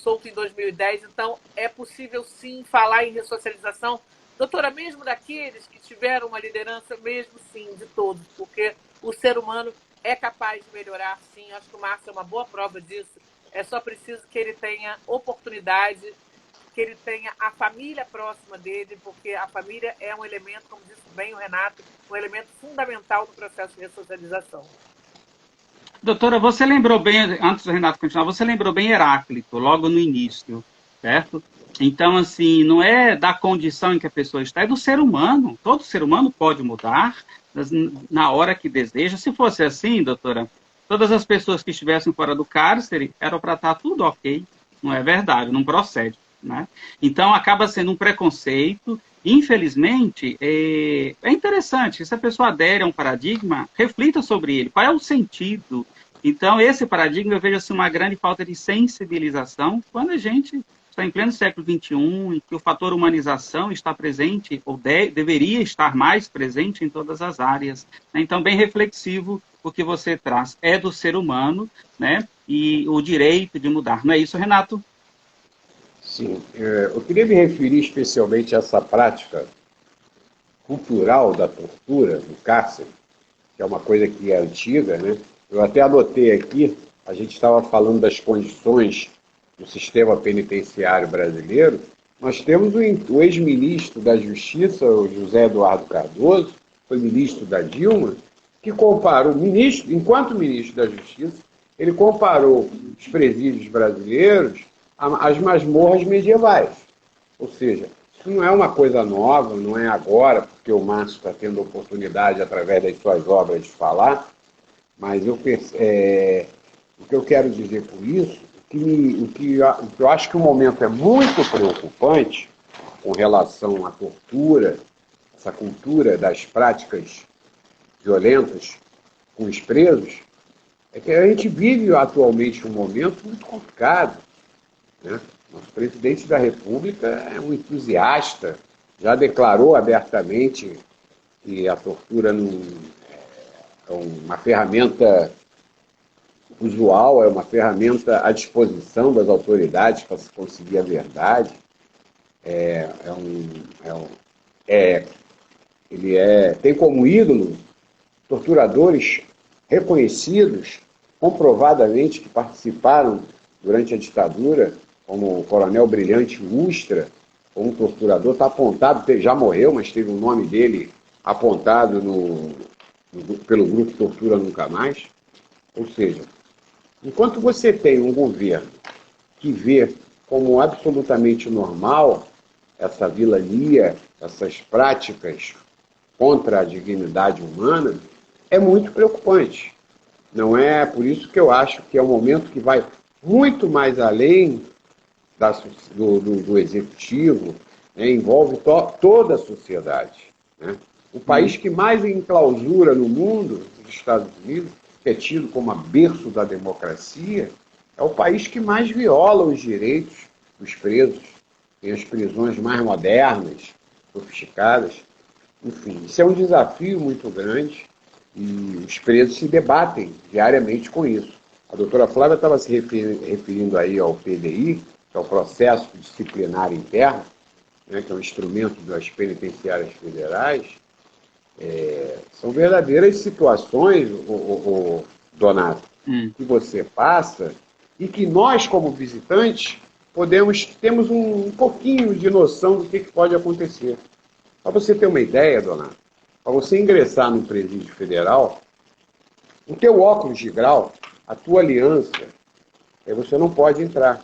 solto em 2010, então é possível sim falar em ressocialização. Doutora, mesmo daqueles que tiveram uma liderança, mesmo sim, de todos, porque o ser humano é capaz de melhorar sim, acho que o Márcio é uma boa prova disso, é só preciso que ele tenha oportunidade, que ele tenha a família próxima dele, porque a família é um elemento, como disse bem o Renato, um elemento fundamental no processo de ressocialização. Doutora, você lembrou bem, antes do Renato continuar, você lembrou bem Heráclito, logo no início, certo? Então, assim, não é da condição em que a pessoa está, é do ser humano. Todo ser humano pode mudar na hora que deseja. Se fosse assim, doutora, todas as pessoas que estivessem fora do cárcere eram para estar tudo ok. Não é verdade, não procede, né? Então, acaba sendo um preconceito. Infelizmente, é interessante, se a pessoa adere a um paradigma, reflita sobre ele, qual é o sentido. Então, esse paradigma, eu vejo assim, uma grande falta de sensibilização, quando a gente está em pleno século XXI, em que o fator humanização está presente, ou deveria estar mais presente em todas as áreas. Então, bem reflexivo o que você traz. É do ser humano, né? E o direito de mudar. Não é isso, Renato? Sim, eu queria me referir especialmente a essa prática cultural da tortura no cárcere, que é uma coisa que é antiga, né? Eu até anotei aqui, a gente estava falando das condições no sistema penitenciário brasileiro, nós temos o ex-ministro da Justiça, o José Eduardo Cardoso, foi ministro da Dilma, que comparou, enquanto ministro da Justiça, ele comparou os presídios brasileiros às masmorras medievais. Ou seja, isso não é uma coisa nova, não é agora, porque o Márcio está tendo oportunidade, através das suas obras, de falar, mas o que eu quero dizer por isso, o que eu acho que o momento é muito preocupante com relação à tortura, essa cultura das práticas violentas com os presos, é que a gente vive atualmente um momento muito complicado, né? Nosso presidente da República é um entusiasta, já declarou abertamente que a tortura não é uma ferramenta usual, é uma ferramenta à disposição das autoridades para se conseguir a verdade. Tem como ídolo torturadores reconhecidos, comprovadamente, que participaram durante a ditadura, como o coronel Brilhante Ustra, um torturador, está apontado, já morreu, mas teve o nome dele apontado pelo grupo Tortura Nunca Mais. Ou seja, enquanto você tem um governo que vê como absolutamente normal essa vilania, essas práticas contra a dignidade humana, é muito preocupante. Não é por isso que eu acho que é um momento que vai muito mais além do executivo, né, envolve toda a sociedade. Né? O país que mais enclausura no mundo, os Estados Unidos, que é tido como a berço da democracia, é o país que mais viola os direitos dos presos, tem as prisões mais modernas, sofisticadas. Enfim, isso é um desafio muito grande e os presos se debatem diariamente com isso. A doutora Flávia estava se referindo aí ao PDI, que é o processo disciplinar interno, né, que é um instrumento das penitenciárias federais. São verdadeiras situações, Donato, que você passa e que nós, como visitantes, temos um pouquinho de noção do que pode acontecer. Para você ter uma ideia, Donato, para você ingressar no presídio federal, o teu óculos de grau, a tua aliança, você não pode entrar.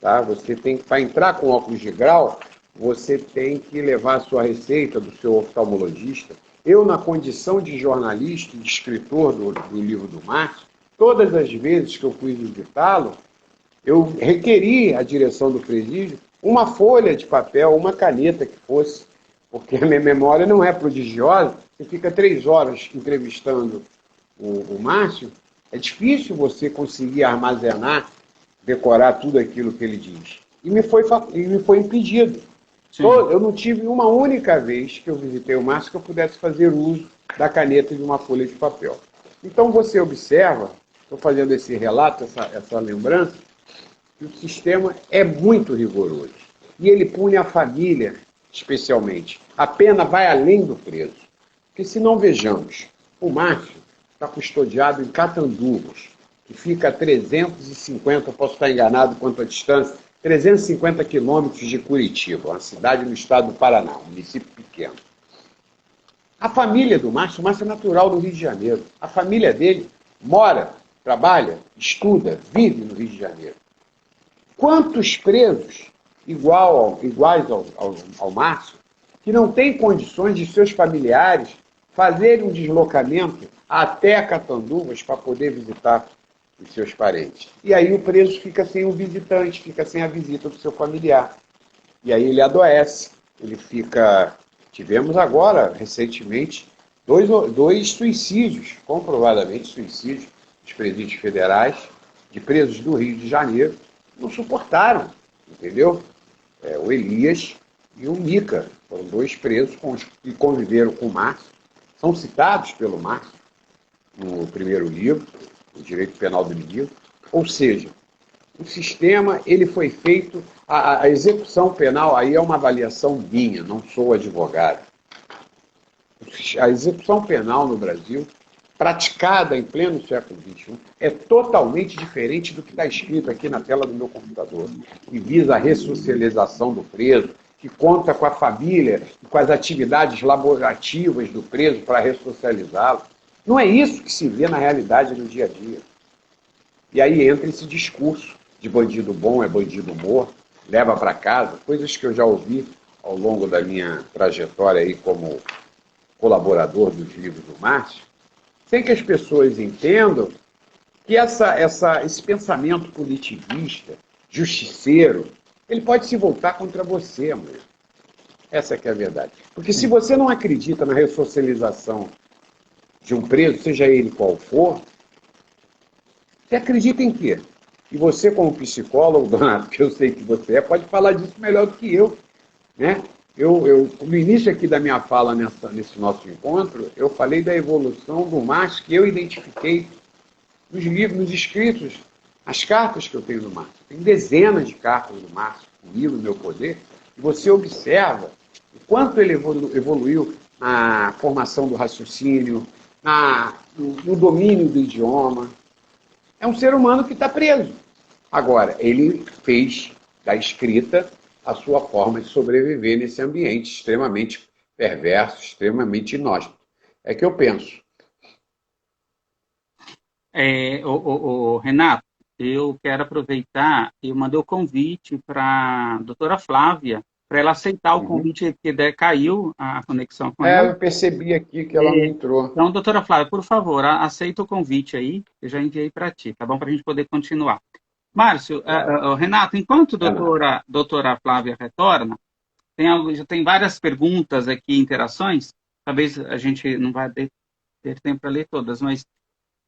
Tá? Você tem que, para entrar com óculos de grau, você tem que levar a sua receita do seu oftalmologista. Eu, na condição de jornalista e de escritor do livro do Márcio, todas as vezes que eu fui visitá-lo, eu requeri à direção do presídio uma folha de papel, uma caneta que fosse, porque a minha memória não é prodigiosa. Você fica 3 horas entrevistando o Márcio, é difícil você conseguir armazenar, decorar tudo aquilo que ele diz. E me foi impedido. Eu não tive uma única vez que eu visitei o Márcio que eu pudesse fazer uso da caneta de uma folha de papel. Então você observa, estou fazendo esse relato, essa lembrança, que o sistema é muito rigoroso. E ele pune a família, especialmente. A pena vai além do preso. Porque se não vejamos, o Márcio está custodiado em Catanduvas, que fica a 350, eu posso estar enganado quanto à distância, 350 quilômetros de Curitiba, uma cidade no estado do Paraná, um município pequeno. A família do Márcio, o Márcio é natural do Rio de Janeiro. A família dele mora, trabalha, estuda, vive no Rio de Janeiro. Quantos presos iguais ao Márcio, que não têm condições de seus familiares fazerem um deslocamento até Catanduvas para poder visitar os seus parentes? E aí o preso fica sem o visitante, fica sem a visita do seu familiar. E aí ele adoece, ele fica... Tivemos agora, recentemente, dois suicídios, comprovadamente suicídios, dos presídios federais, de presos do Rio de Janeiro, não suportaram, entendeu? O Elias e o Mica, foram 2 presos que conviveram com o Márcio, são citados pelo Márcio no primeiro livro, o Direito Penal do Menino. Ou seja, o sistema ele foi feito, a execução penal, aí é uma avaliação minha, não sou advogado. A execução penal no Brasil praticada em pleno século XXI, é totalmente diferente do que está escrito aqui na tela do meu computador, que visa a ressocialização do preso, que conta com a família e com as atividades laborativas do preso para ressocializá-lo. Não é isso que se vê na realidade do dia a dia. E aí entra esse discurso de bandido bom é bandido morto, leva para casa, coisas que eu já ouvi ao longo da minha trajetória aí como colaborador dos livros do Márcio, sem que as pessoas entendam que esse pensamento punitivista, justiceiro, ele pode se voltar contra você, amanhã. Essa que é a verdade. Porque se você não acredita na ressocialização de um preso, seja ele qual for, você acredita em quê? E você, como psicólogo, Donato, que eu sei que você pode falar disso melhor do que eu, né? No início aqui da minha fala nesse nosso encontro, eu falei da evolução do Márcio que eu identifiquei nos livros, nos escritos, as cartas que eu tenho do Márcio. Tem dezenas de cartas do Márcio comigo, no meu poder, e você observa o quanto ele evoluiu na formação do raciocínio, no domínio do idioma. É um ser humano que está preso. Agora, ele fez da escrita a sua forma de sobreviver nesse ambiente extremamente perverso, extremamente inóspito. É que eu penso. Renato, eu quero aproveitar, eu mandei o convite para a doutora Flávia, para ela aceitar o convite, porque caiu a conexão com ela. Eu percebi aqui que ela não entrou. Então, doutora Flávia, por favor, aceita o convite aí, eu já enviei para ti, tá bom? Para a gente poder continuar. Márcio, Renato, enquanto a doutora Flávia retorna, já tem várias perguntas aqui, interações, talvez a gente não vai ter tempo para ler todas, mas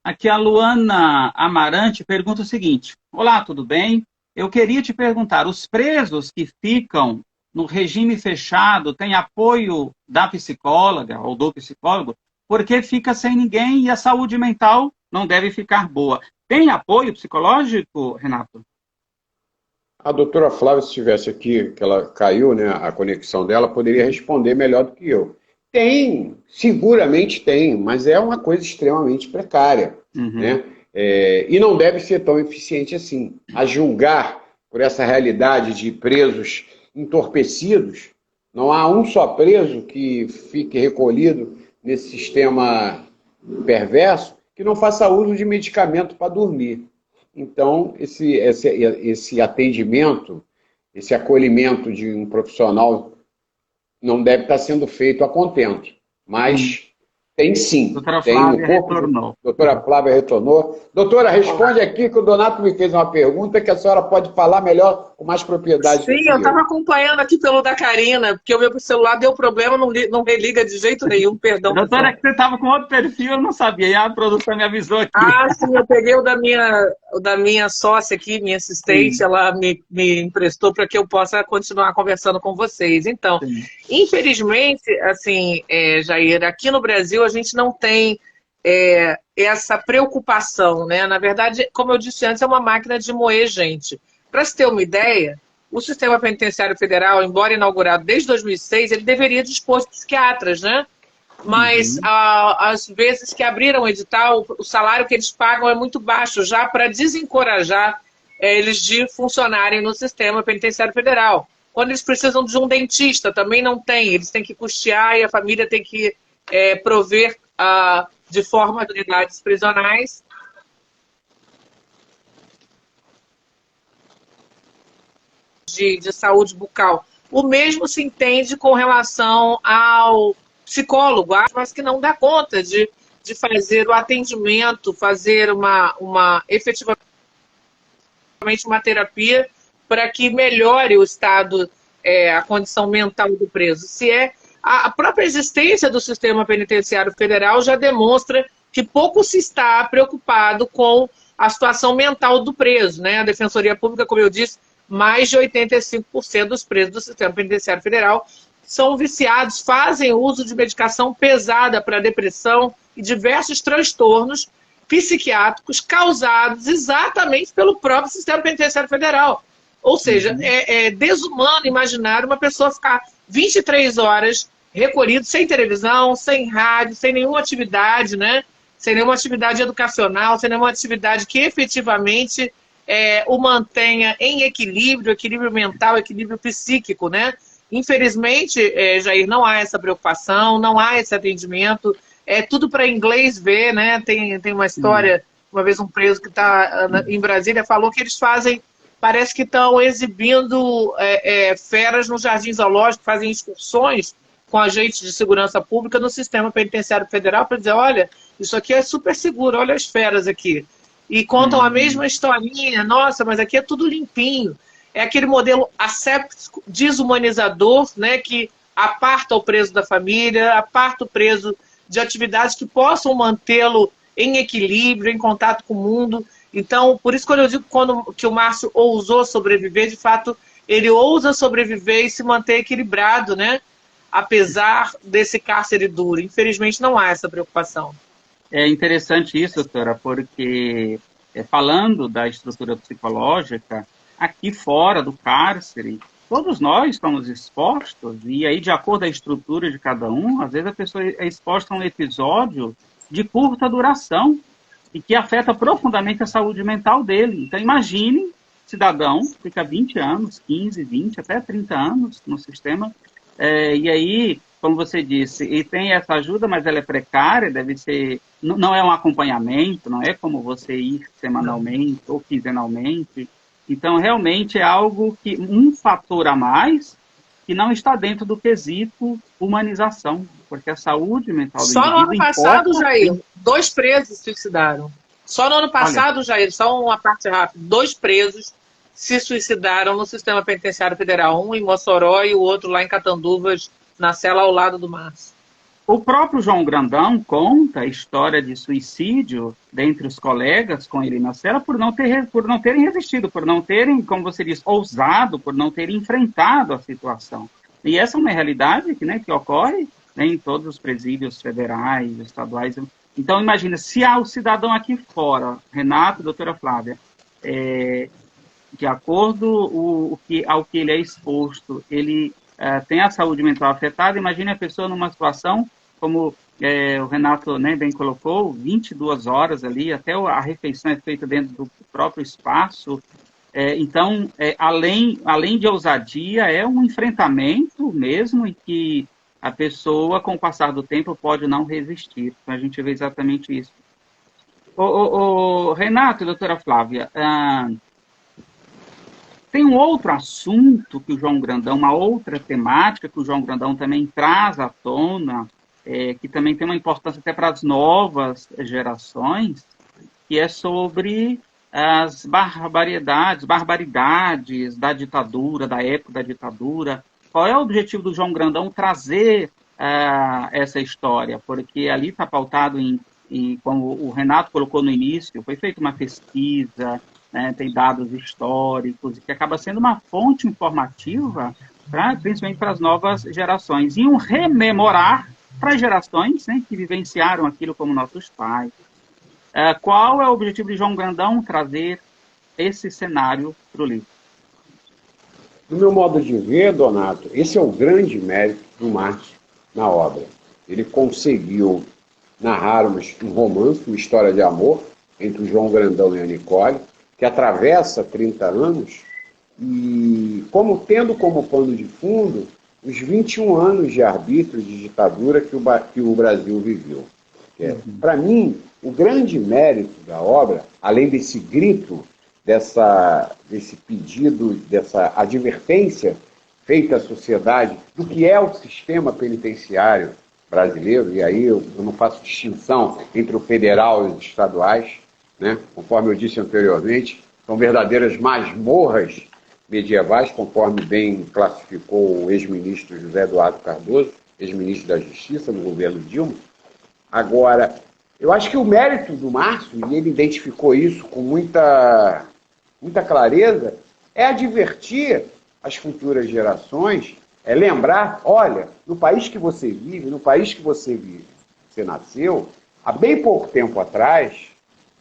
aqui a Luana Amarante pergunta o seguinte: olá, tudo bem? Eu queria te perguntar, os presos que ficam no regime fechado têm apoio da psicóloga ou do psicólogo, porque fica sem ninguém e a saúde mental não deve ficar boa. Tem apoio psicológico, Renato? A doutora Flávia, se estivesse aqui, que ela caiu, né, a conexão dela, poderia responder melhor do que eu. Tem, seguramente tem, mas é uma coisa extremamente precária. Né? E não deve ser tão eficiente assim. A julgar por essa realidade de presos entorpecidos, não há um só preso que fique recolhido nesse sistema perverso que não faça uso de medicamento para dormir. Então, esse atendimento, esse acolhimento de um profissional não deve estar sendo feito a contento. Mas tem sim. Doutora Flávia retornou. Doutora Flávia retornou. Doutora, responde aqui que o Donato me fez uma pergunta que a senhora pode falar melhor, com mais propriedade. Sim, eu estava acompanhando aqui pelo da Karina, porque o meu celular deu problema, não religa de jeito nenhum, perdão. Doutora, que você estava com outro perfil, eu não sabia, e a produção me avisou aqui. Ah, sim, eu peguei o da minha sócia aqui, minha assistente, ela me emprestou para que eu possa continuar conversando com vocês. Então, infelizmente, assim, Jair, aqui no Brasil a gente não tem essa preocupação, né? Na verdade, como eu disse antes, é uma máquina de moer gente. Para se ter uma ideia, o Sistema Penitenciário Federal, embora inaugurado desde 2006, ele deveria dispor de psiquiatras, né? Mas, às vezes que abriram o edital, o salário que eles pagam é muito baixo, já para desencorajar eles de funcionarem no Sistema Penitenciário Federal. Quando eles precisam de um dentista, também não tem. Eles têm que custear e a família tem que prover de forma de unidades prisionais. De saúde bucal. O mesmo se entende com relação ao psicólogo, mas que não dá conta de fazer o atendimento, fazer efetivamente uma terapia para que melhore o estado, a condição mental do preso. A própria existência do Sistema Penitenciário Federal já demonstra que pouco se está preocupado com a situação mental do preso, né? A Defensoria Pública, como eu disse, mais de 85% dos presos do Sistema Penitenciário Federal são viciados, fazem uso de medicação pesada para depressão e diversos transtornos psiquiátricos causados exatamente pelo próprio Sistema Penitenciário Federal. Ou seja, é desumano imaginar uma pessoa ficar 23 horas recolhido, sem televisão, sem rádio, sem nenhuma atividade, né? sem nenhuma atividade educacional, sem nenhuma atividade que efetivamente o mantenha em equilíbrio, equilíbrio mental, equilíbrio psíquico, né? Infelizmente, Jair, não há essa preocupação, não há esse atendimento, é tudo para inglês ver, né? Tem uma história, uma vez um preso que está em Brasília falou que eles fazem, parece que estão exibindo feras no Jardim Zoológico, fazem excursões com agentes de segurança pública no sistema penitenciário federal para dizer, olha, isso aqui é super seguro, olha as feras aqui. E contam a mesma historinha, nossa, mas aqui é tudo limpinho. É aquele modelo asséptico, desumanizador, né, que aparta o preso da família, aparta o preso de atividades que possam mantê-lo em equilíbrio, em contato com o mundo. Então, por isso quando eu digo que o Márcio ousou sobreviver, de fato, ele ousa sobreviver e se manter equilibrado, né, apesar desse cárcere duro. Infelizmente, não há essa preocupação. É interessante isso, doutora, porque falando da estrutura psicológica, aqui fora do cárcere, todos nós estamos expostos, e aí, de acordo com a estrutura de cada um, às vezes a pessoa é exposta a um episódio de curta duração e que afeta profundamente a saúde mental dele. Então, imagine, cidadão, fica 20 anos, 15, 20, até 30 anos no sistema, e aí, como você disse, e tem essa ajuda, mas ela é precária, deve ser, não é um acompanhamento, não é como você ir semanalmente ou quinzenalmente. Então, realmente é algo que, um fator a mais, que não está dentro do quesito humanização, porque a saúde mental do indivíduo... Só no ano passado, Jair, 2 presos se suicidaram. Só no ano passado, Jair, só uma parte rápida, 2 presos se suicidaram no sistema penitenciário federal, um em Mossoró e o outro lá em Catanduvas, na cela ao lado do Márcio. O próprio João Grandão conta a história de suicídio dentre os colegas com ele na cela por não terem resistido, por não terem, como você diz, ousado, por não terem enfrentado a situação. E essa é uma realidade que ocorre, né, em todos os presídios federais, estaduais. Então, imagina, se há o cidadão aqui fora, Renato, doutora Flávia, de acordo ao que ele é exposto, ele tem a saúde mental afetada, imagine a pessoa numa situação como o Renato, né, bem colocou, 22 horas ali, até a refeição é feita dentro do próprio espaço. Então, além de ousadia, é um enfrentamento mesmo em que a pessoa, com o passar do tempo, pode não resistir. Então, a gente vê exatamente isso. Renato e doutora Flávia, tem um outro assunto que o João Grandão, uma outra temática que o João Grandão também traz à tona, que também tem uma importância até para as novas gerações, que é sobre as barbaridades da ditadura, da época da ditadura. Qual é o objetivo do João Grandão trazer essa história? Porque ali está pautado como o Renato colocou no início, foi feita uma pesquisa, né, tem dados históricos, que acaba sendo uma fonte informativa, principalmente para as novas gerações, e um rememorar para as gerações, né, que vivenciaram aquilo como nossos pais. Qual é o objetivo de João Grandão trazer esse cenário para o livro? Do meu modo de ver, Donato, esse é o grande mérito do Márcio na obra. Ele conseguiu narrar um romance, uma história de amor entre o João Grandão e a Nicole, que atravessa 30 anos, e tendo como pano de fundo os 21 anos de arbítrio, de ditadura que o Brasil viveu. Para mim, o grande mérito da obra, além desse grito, desse pedido, dessa advertência feita à sociedade do que é o sistema penitenciário brasileiro, e aí eu não faço distinção entre o federal e os estaduais, né? Conforme eu disse anteriormente, são verdadeiras masmorras medievais, conforme bem classificou o ex-ministro José Eduardo Cardoso, ex-ministro da Justiça no governo Dilma. Agora, eu acho que o mérito do Márcio, e ele identificou isso com muita clareza, é advertir as futuras gerações, lembrar, olha, no país que você vive, você nasceu, há bem pouco tempo atrás,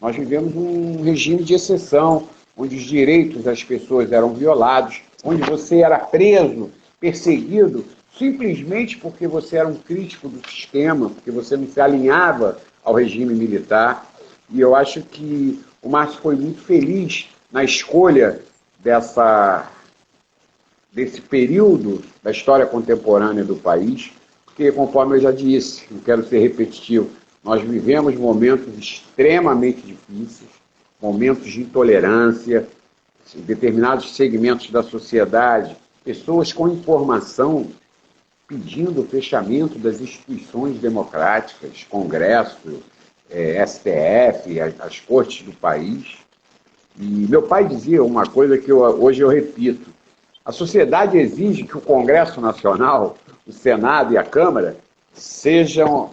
nós vivemos um regime de exceção, onde os direitos das pessoas eram violados, onde você era preso, perseguido, simplesmente porque você era um crítico do sistema, porque você não se alinhava ao regime militar. E eu acho que o Márcio foi muito feliz na escolha desse período da história contemporânea do país, porque, conforme eu já disse, não quero ser repetitivo, nós vivemos momentos extremamente difíceis, momentos de intolerância, em determinados segmentos da sociedade, pessoas com informação pedindo o fechamento das instituições democráticas, Congresso, STF, as cortes do país. E meu pai dizia uma coisa que hoje eu repito: a sociedade exige que o Congresso Nacional, o Senado e a Câmara sejam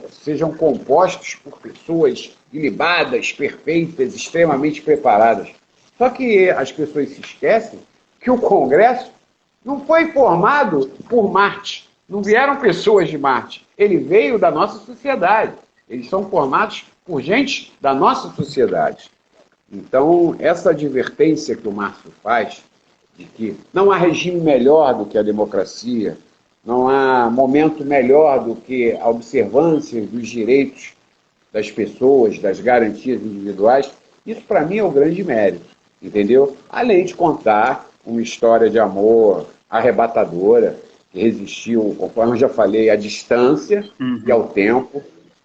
compostos por pessoas ilibadas, perfeitas, extremamente preparadas. Só que as pessoas se esquecem que o Congresso não foi formado por Marte, não vieram pessoas de Marte, ele veio da nossa sociedade, eles são formados por gente da nossa sociedade. Então, essa advertência que o Márcio faz, de que não há regime melhor do que a democracia, não há momento melhor do que a observância dos direitos das pessoas, das garantias individuais, isso para mim é o grande mérito, entendeu? Além de contar uma história de amor arrebatadora, que resistiu, conforme eu já falei, à distância e ao tempo,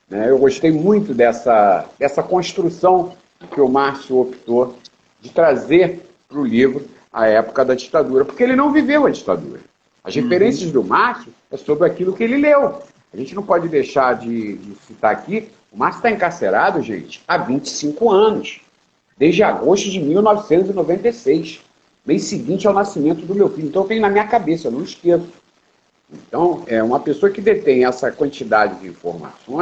né? Eu gostei muito dessa construção que o Márcio optou de trazer para o livro a época da ditadura, porque ele não viveu a ditadura. As referências do Márcio é sobre aquilo que ele leu. A gente não pode deixar de citar aqui, o Márcio está encarcerado, gente, há 25 anos, desde agosto de 1996, mês seguinte ao nascimento do meu filho. Então eu tenho na minha cabeça, eu não esqueço. Então, uma pessoa que detém essa quantidade de informação,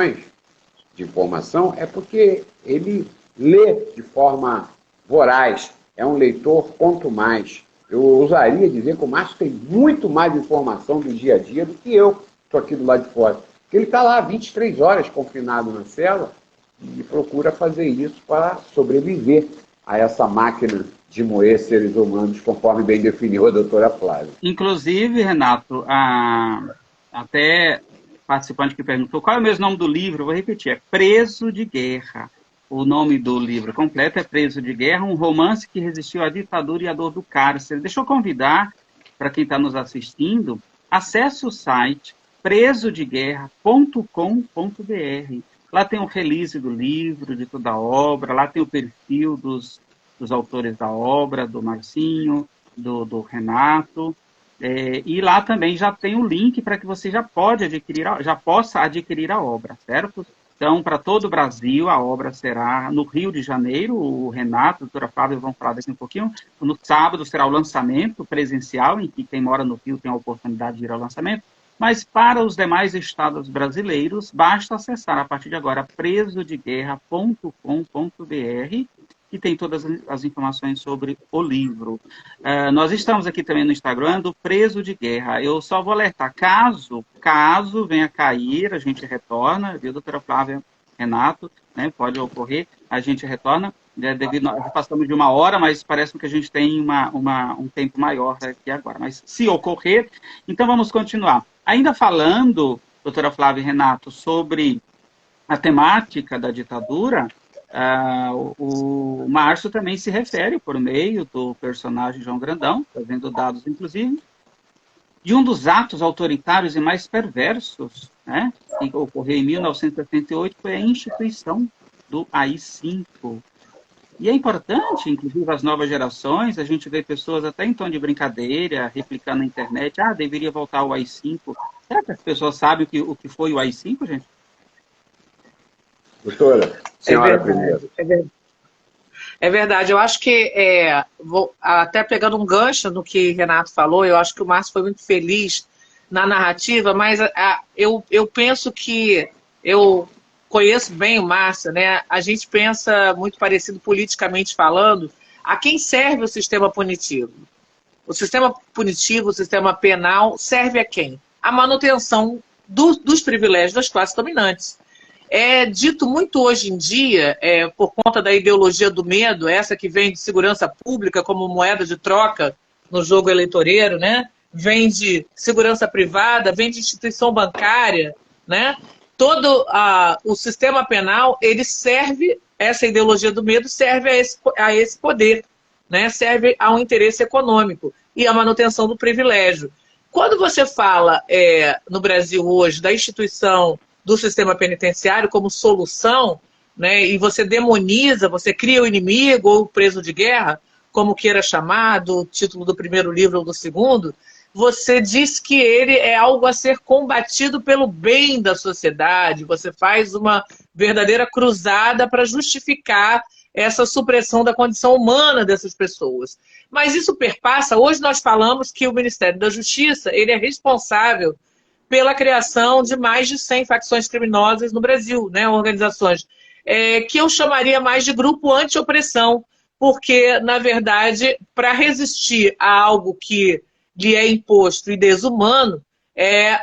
é porque ele lê de forma voraz, é um leitor quanto mais. Eu ousaria dizer que o Márcio tem muito mais informação do dia a dia do que eu, que estou aqui do lado de fora. Porque ele está lá 23 horas confinado na cela e procura fazer isso para sobreviver a essa máquina de moer seres humanos, conforme bem definiu a doutora Flávia. Inclusive, Renato, até participante que perguntou qual é o mesmo nome do livro, eu vou repetir, é Preso de Guerra. O nome do livro completo é Preso de Guerra, um romance que resistiu à ditadura e à dor do cárcere. Deixa eu convidar, para quem está nos assistindo, acesse o site presodeguerra.com.br. Lá tem o release do livro, de toda a obra, lá tem o perfil dos autores da obra, do Marcinho, do Renato, e lá também já tem o link para que você já possa adquirir a obra, certo? Então, para todo o Brasil, a obra será no Rio de Janeiro. O Renato, a doutora Flávia vão falar daqui um pouquinho. No sábado será o lançamento presencial, em que quem mora no Rio tem a oportunidade de ir ao lançamento. Mas para os demais estados brasileiros, basta acessar a partir de agora presodeguerra.com.br, que tem todas as informações sobre o livro. Nós estamos aqui também no Instagram do Preso de Guerra. Eu só vou alertar, caso venha cair, a gente retorna, viu, doutora Flávia, Renato, né, pode ocorrer, a gente retorna, nós passamos de 1 hora, mas parece que a gente tem um tempo maior aqui agora. Mas se ocorrer, então vamos continuar. Ainda falando, doutora Flávia e Renato, sobre a temática da ditadura, o Márcio também se refere, por meio do personagem João Grandão, trazendo dados, inclusive, de um dos atos autoritários e mais perversos, né, que ocorreu em 1978, foi a instituição do AI-5. E é importante, inclusive, as novas gerações, a gente vê pessoas até em tom de brincadeira, replicando na internet, deveria voltar o AI-5. Será que as pessoas sabem o que foi o AI-5, gente? Doutora, senhora primeiro. É verdade. Eu acho que, até pegando um gancho no que Renato falou, eu acho que o Márcio foi muito feliz na narrativa, mas eu penso que eu conheço bem o Márcio, né? A gente pensa muito parecido politicamente falando. A quem serve o sistema punitivo? O sistema punitivo, o sistema penal, serve a quem? A manutenção dos privilégios das classes dominantes. É dito muito hoje em dia, por conta da ideologia do medo, essa que vem de segurança pública como moeda de troca no jogo eleitoreiro, né? Vem de segurança privada, vem de instituição bancária, né? todo o sistema penal, ele serve, essa ideologia do medo serve a esse poder, né? Serve a um interesse econômico e a manutenção do privilégio. Quando você fala no Brasil hoje da instituição do sistema penitenciário como solução, né, e você demoniza, você cria o inimigo ou o preso de guerra, como queira chamar, do título do primeiro livro ou do segundo, você diz que ele é algo a ser combatido pelo bem da sociedade, você faz uma verdadeira cruzada para justificar essa supressão da condição humana dessas pessoas. Mas isso perpassa, hoje nós falamos que o Ministério da Justiça ele é responsável pela criação de mais de 100 facções criminosas no Brasil, né, organizações que eu chamaria mais de grupo anti-opressão, porque, na verdade, para resistir a algo que lhe é imposto e desumano,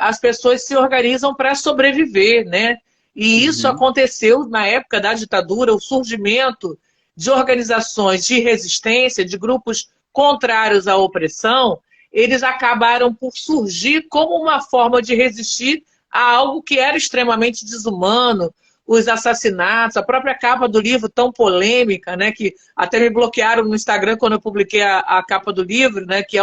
as pessoas se organizam para sobreviver, né? E isso aconteceu na época da ditadura, o surgimento de organizações de resistência, de grupos contrários à opressão, eles acabaram por surgir como uma forma de resistir a algo que era extremamente desumano, os assassinatos, a própria capa do livro tão polêmica, né, que até me bloquearam no Instagram quando eu publiquei a capa do livro, né, que é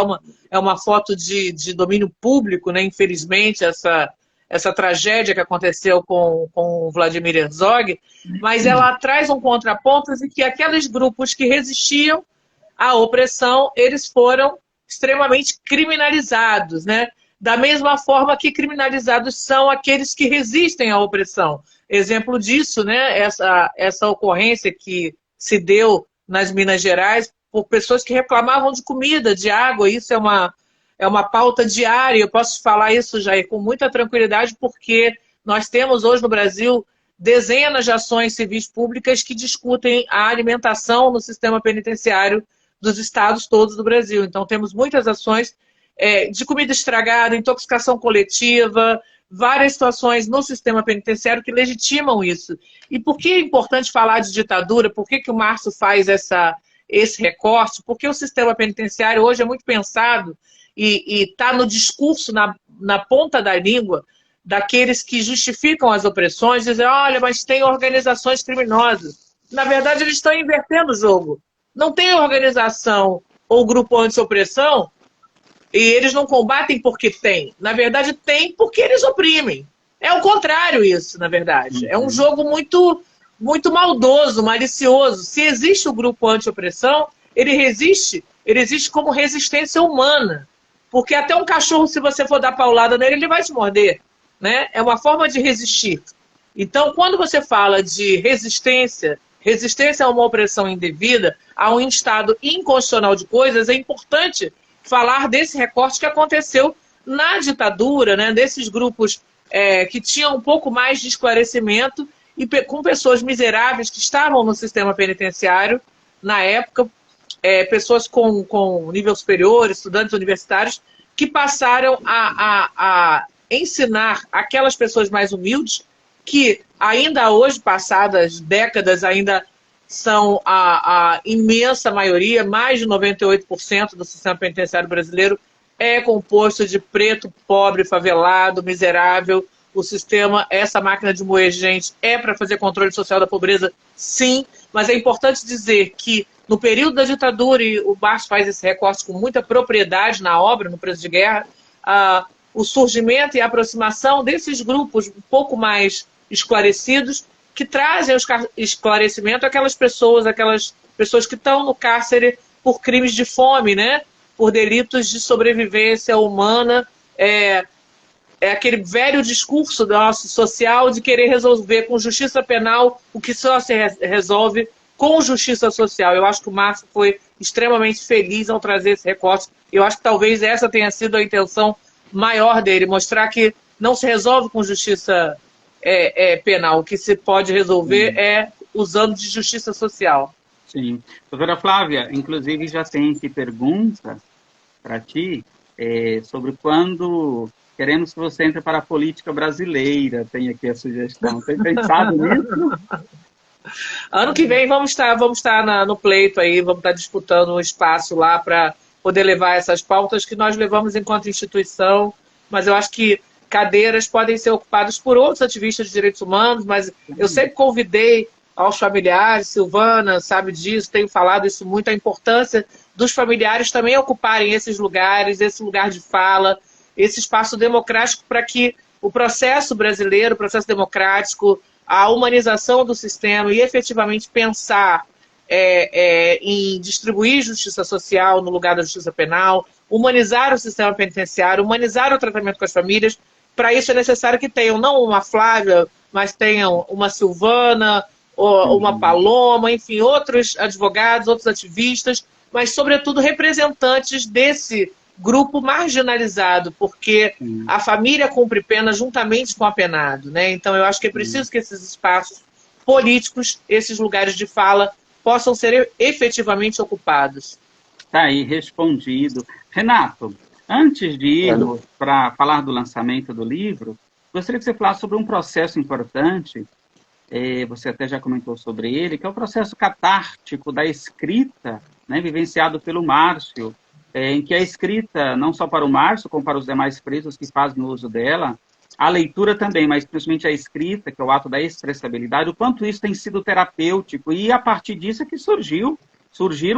uma foto de domínio público, né, infelizmente, essa tragédia que aconteceu com o Vladimir Herzog, mas ela traz um contraponto de que aqueles grupos que resistiam à opressão, eles foram extremamente criminalizados, né? Da mesma forma que criminalizados são aqueles que resistem à opressão. Exemplo disso, né? Essa ocorrência que se deu nas Minas Gerais por pessoas que reclamavam de comida, de água. Isso é uma pauta diária. Eu posso falar isso, Jair, com muita tranquilidade, porque nós temos hoje no Brasil dezenas de ações civis públicas que discutem a alimentação no sistema penitenciário dos estados todos do Brasil. Então, temos muitas ações de comida estragada, intoxicação coletiva, várias situações no sistema penitenciário que legitimam isso. E por que é importante falar de ditadura? Por que o Márcio faz esse recorte? Porque o sistema penitenciário hoje é muito pensado e está no discurso, na ponta da língua, daqueles que justificam as opressões, dizem, olha, mas tem organizações criminosas. Na verdade, eles estão invertendo o jogo. Não tem organização ou grupo anti-opressão e eles não combatem porque tem. Na verdade, tem porque eles oprimem. É o contrário isso, na verdade. É um jogo muito, muito maldoso, malicioso. Se existe o grupo anti-opressão, ele existe como resistência humana. Porque até um cachorro, se você for dar paulada nele, ele vai te morder. Né? É uma forma de resistir. Então, quando você fala de resistência a uma opressão indevida, a um estado inconstitucional de coisas, é importante falar desse recorte que aconteceu na ditadura, né? Desses grupos que tinham um pouco mais de esclarecimento e com pessoas miseráveis que estavam no sistema penitenciário na época, pessoas com nível superior, estudantes universitários, que passaram a ensinar aquelas pessoas mais humildes que ainda hoje, passadas décadas, ainda são a imensa maioria, mais de 98% do sistema penitenciário brasileiro é composto de preto, pobre, favelado, miserável. O sistema, essa máquina de moer gente, é para fazer controle social da pobreza, sim, mas é importante dizer que no período da ditadura, e o Márcio faz esse recorte com muita propriedade na obra, no Preço de Guerra, o surgimento e a aproximação desses grupos um pouco mais esclarecidos, que trazem o esclarecimento àquelas pessoas que estão no cárcere por crimes de fome, né? Por delitos de sobrevivência humana. É aquele velho discurso nosso social de querer resolver com justiça penal o que só se resolve com justiça social. Eu acho que o Márcio foi extremamente feliz ao trazer esse recorte. Eu acho que talvez essa tenha sido a intenção maior dele, mostrar que não se resolve com justiça penal. O que se pode resolver é usando de justiça social. Sim. Doutora Flávia, inclusive já tem aqui pergunta para ti sobre quando queremos que você entre para a política brasileira. Tem aqui a sugestão. Tem pensado nisso? Ano que vem vamos estar no pleito aí, vamos estar disputando um espaço lá para poder levar essas pautas que nós levamos enquanto instituição, mas eu acho que cadeiras podem ser ocupadas por outros ativistas de direitos humanos, mas eu sempre convidei aos familiares, Silvana sabe disso, tenho falado isso muito, a importância dos familiares também ocuparem esses lugares, esse lugar de fala, esse espaço democrático para que o processo brasileiro, o processo democrático, a humanização do sistema e efetivamente pensar em distribuir justiça social no lugar da justiça penal, humanizar o sistema penitenciário, humanizar o tratamento com as famílias. Para isso é necessário que tenham não uma Flávia, mas tenham uma Silvana, ou uma Paloma, enfim, outros advogados, outros ativistas, mas, sobretudo, representantes desse grupo marginalizado, porque a família cumpre pena juntamente com o apenado, né? Então, eu acho que é preciso que esses espaços políticos, esses lugares de fala, possam ser efetivamente ocupados. Está aí, respondido. Renato, antes de irmos para falar do lançamento do livro, gostaria que você falasse sobre um processo importante, você até já comentou sobre ele, que é o processo catártico da escrita, né, vivenciado pelo Márcio, em que a escrita, não só para o Márcio, como para os demais presos que fazem uso dela, a leitura também, mas principalmente a escrita, que é o ato da expressabilidade, o quanto isso tem sido terapêutico, e a partir disso é que surgiram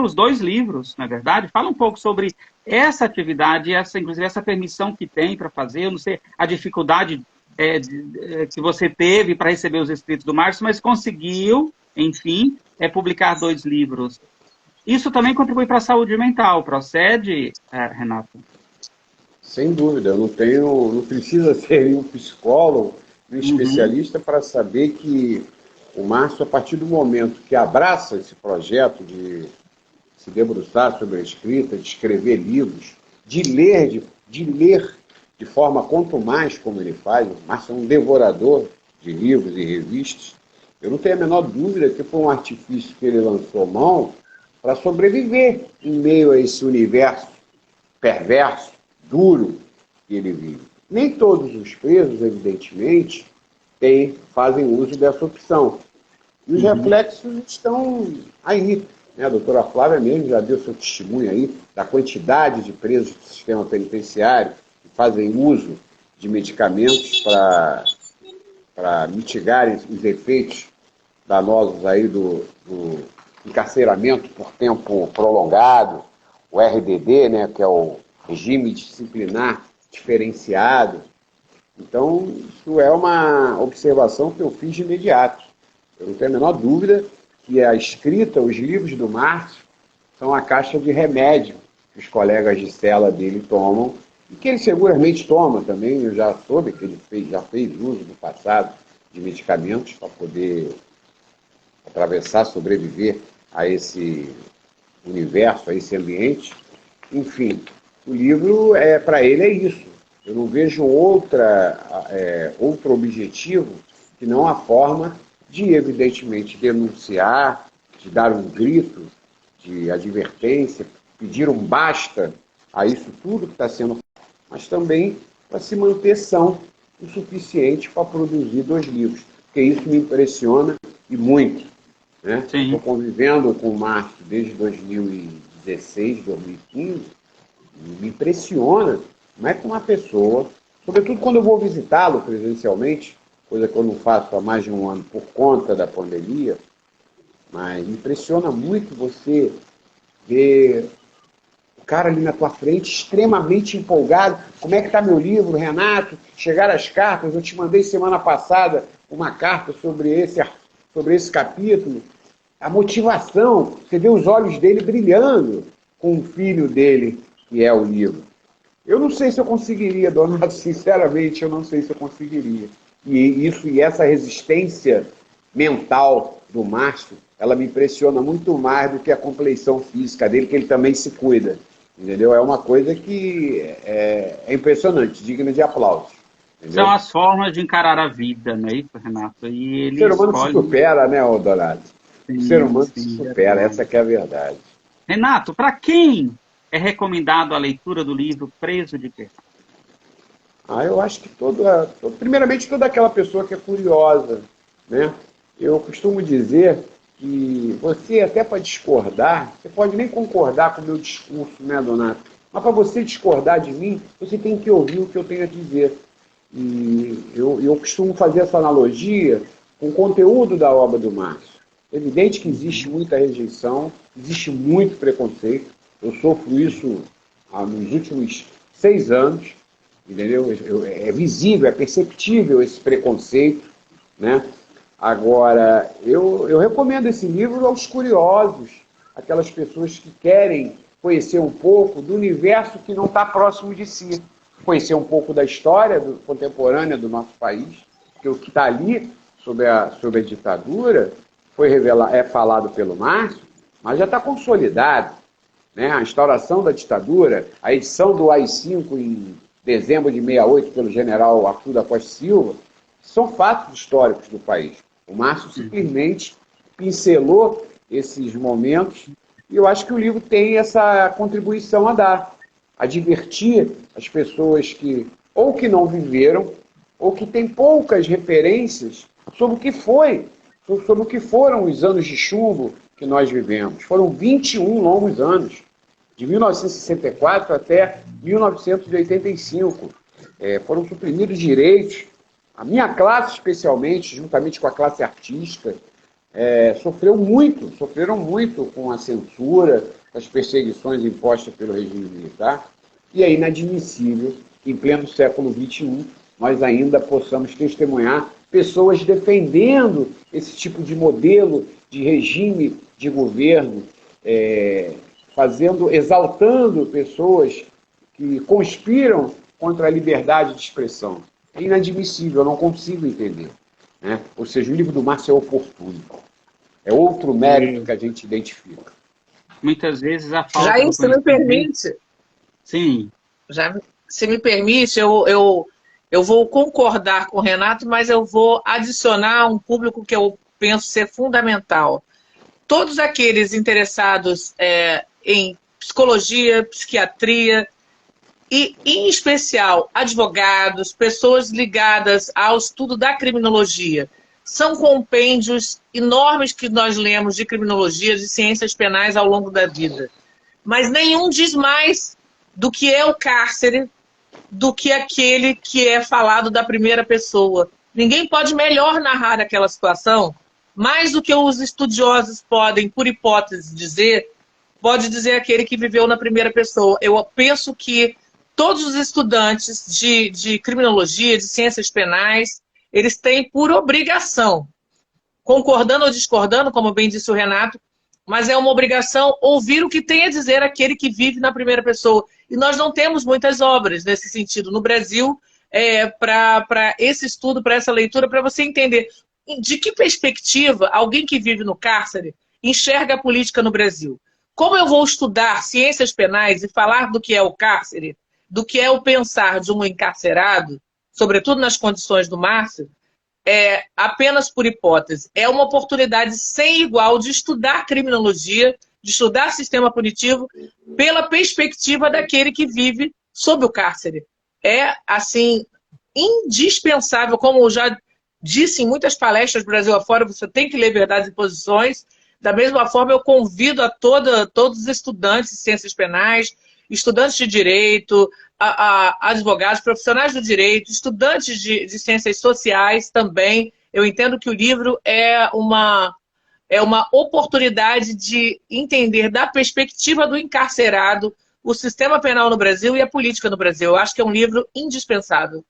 os 2 livros, na verdade. Fala um pouco sobre essa atividade, inclusive essa permissão que tem para fazer, eu não sei a dificuldade que você teve para receber os escritos do Márcio, mas conseguiu, enfim, publicar 2 livros. Isso também contribui para a saúde mental, procede, Renato? Sem dúvida, não precisa ser um psicólogo, um especialista para saber que o Márcio, a partir do momento que abraça esse projeto de se debruçar sobre a escrita, de escrever livros, de ler de forma quanto mais como ele faz, o Márcio é um devorador de livros e revistas, eu não tenho a menor dúvida que foi um artifício que ele lançou mão para sobreviver em meio a esse universo perverso, duro que ele vive. Nem todos os presos, evidentemente, fazem uso dessa opção. E os reflexos estão aí. Né? A doutora Flávia mesmo já deu seu testemunho aí da quantidade de presos do sistema penitenciário que fazem uso de medicamentos para mitigarem os efeitos danosos aí do encarceramento por tempo prolongado, o RDD, né, que é o regime disciplinar diferenciado. Então, isso é uma observação que eu fiz de imediato. Eu não tenho a menor dúvida que a escrita, os livros do Márcio, são a caixa de remédio que os colegas de cela dele tomam, e que ele seguramente toma também. Eu já soube que ele já fez uso no passado de medicamentos para poder atravessar, sobreviver a esse universo, a esse ambiente. Enfim, o livro, para ele, é isso. Eu não vejo outro objetivo que não a forma de, evidentemente, denunciar, de dar um grito de advertência, pedir um basta a isso tudo que está sendo feito, mas também para se manter são o suficiente para produzir 2 livros. Porque isso me impressiona e muito. Né? Estou convivendo com o Márcio desde 2016, 2015, me impressiona, não é que uma pessoa, sobretudo quando eu vou visitá-lo presencialmente, coisa que eu não faço há mais de um ano por conta da pandemia, mas me impressiona muito você ver o cara ali na tua frente, extremamente empolgado. Como é que está meu livro, Renato? Chegaram as cartas, eu te mandei semana passada uma carta sobre esse capítulo. A motivação, você vê os olhos dele brilhando com o filho dele, que é o livro. Eu não sei se eu conseguiria, Donato, sinceramente, eu não sei se eu conseguiria. E essa resistência mental do Márcio, ela me impressiona muito mais do que a compleição física dele, que ele também se cuida. Entendeu? É uma coisa que é impressionante, digna de aplauso. Entendeu? São as formas de encarar a vida, não é isso, Renato? E ele o ser humano se supera, né, Donato? O ser humano se supera, essa que é a verdade. Renato, para quem é recomendado a leitura do livro Preso de Guerra? Eu acho que primeiramente toda aquela pessoa que é curiosa, né? Eu costumo dizer que você, até para discordar, você pode nem concordar com o meu discurso, né, Donato? Mas para você discordar de mim, você tem que ouvir o que eu tenho a dizer. E eu costumo fazer essa analogia com o conteúdo da obra do Márcio. É evidente que existe muita rejeição, existe muito preconceito. Eu sofro isso nos últimos 6 anos, entendeu? É visível, é perceptível esse preconceito, né? Agora, eu recomendo esse livro aos curiosos, aquelas pessoas que querem conhecer um pouco do universo que não está próximo de si, conhecer um pouco da história contemporânea do nosso país, porque o que está ali sobre a ditadura é falado pelo Márcio, mas já está consolidado, né? A instauração da ditadura, a edição do AI-5 em dezembro de 68 pelo general Arthur da Costa Silva, são fatos históricos do país. O Márcio simplesmente pincelou esses momentos e eu acho que o livro tem essa contribuição a dar, a divertir as pessoas que ou que não viveram ou que têm poucas referências sobre o que foi, sobre o que foram os anos de chumbo que nós vivemos. Foram 21 longos anos, de 1964 até 1985. Foram suprimidos direitos. A minha classe, especialmente, juntamente com a classe artística, sofreram muito com a censura, com as perseguições impostas pelo regime militar, e é inadmissível que, em pleno século XXI, nós ainda possamos testemunhar pessoas defendendo esse tipo de modelo de regime de governo, exaltando pessoas que conspiram contra a liberdade de expressão. É inadmissível, eu não consigo entender, né? Ou seja, o livro do Márcio é oportuno. É outro mérito que a gente identifica. Muitas vezes a falta Jair, do se me conhecimento... permite, Sim. se me permite, eu vou concordar com o Renato, mas eu vou adicionar um público que eu penso ser fundamental. Todos aqueles interessados em psicologia, psiquiatria, e, em especial, advogados, pessoas ligadas ao estudo da criminologia. São compêndios enormes que nós lemos de criminologia, de ciências penais ao longo da vida. Mas nenhum diz mais do que é o cárcere do que aquele que é falado da primeira pessoa. Ninguém pode melhor narrar aquela situação, mais do que os estudiosos podem, por hipótese, dizer, pode dizer aquele que viveu na primeira pessoa. Eu penso que todos os estudantes de criminologia, de ciências penais, eles têm por obrigação, concordando ou discordando, como bem disse o Renato, mas é uma obrigação ouvir o que tem a dizer aquele que vive na primeira pessoa. E nós não temos muitas obras nesse sentido no Brasil, para esse estudo, para essa leitura, para você entender de que perspectiva alguém que vive no cárcere enxerga a política no Brasil. Como eu vou estudar ciências penais e falar do que é o cárcere, do que é o pensar de um encarcerado, sobretudo nas condições do Márcio, apenas por hipótese. É uma oportunidade sem igual de estudar criminologia, de estudar sistema punitivo, pela perspectiva daquele que vive sob o cárcere. É, assim, indispensável, como eu já disse em muitas palestras Brasil afora, você tem que ler Verdades e Posições. Da mesma forma, eu convido a todos os estudantes de ciências penais, estudantes de direito, advogados, profissionais do direito, estudantes de ciências sociais também. Eu entendo que o livro é uma oportunidade de entender da perspectiva do encarcerado o sistema penal no Brasil e a política no Brasil. Eu acho que é um livro indispensável.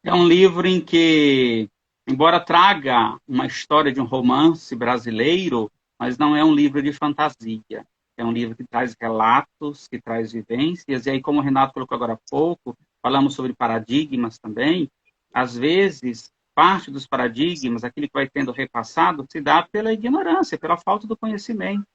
É um livro em que, embora traga uma história de um romance brasileiro, mas não é um livro de fantasia. É um livro que traz relatos, que traz vivências. E aí, como o Renato colocou agora há pouco, falamos sobre paradigmas também. Às vezes, parte dos paradigmas, aquilo que vai tendo repassado, se dá pela ignorância, pela falta do conhecimento.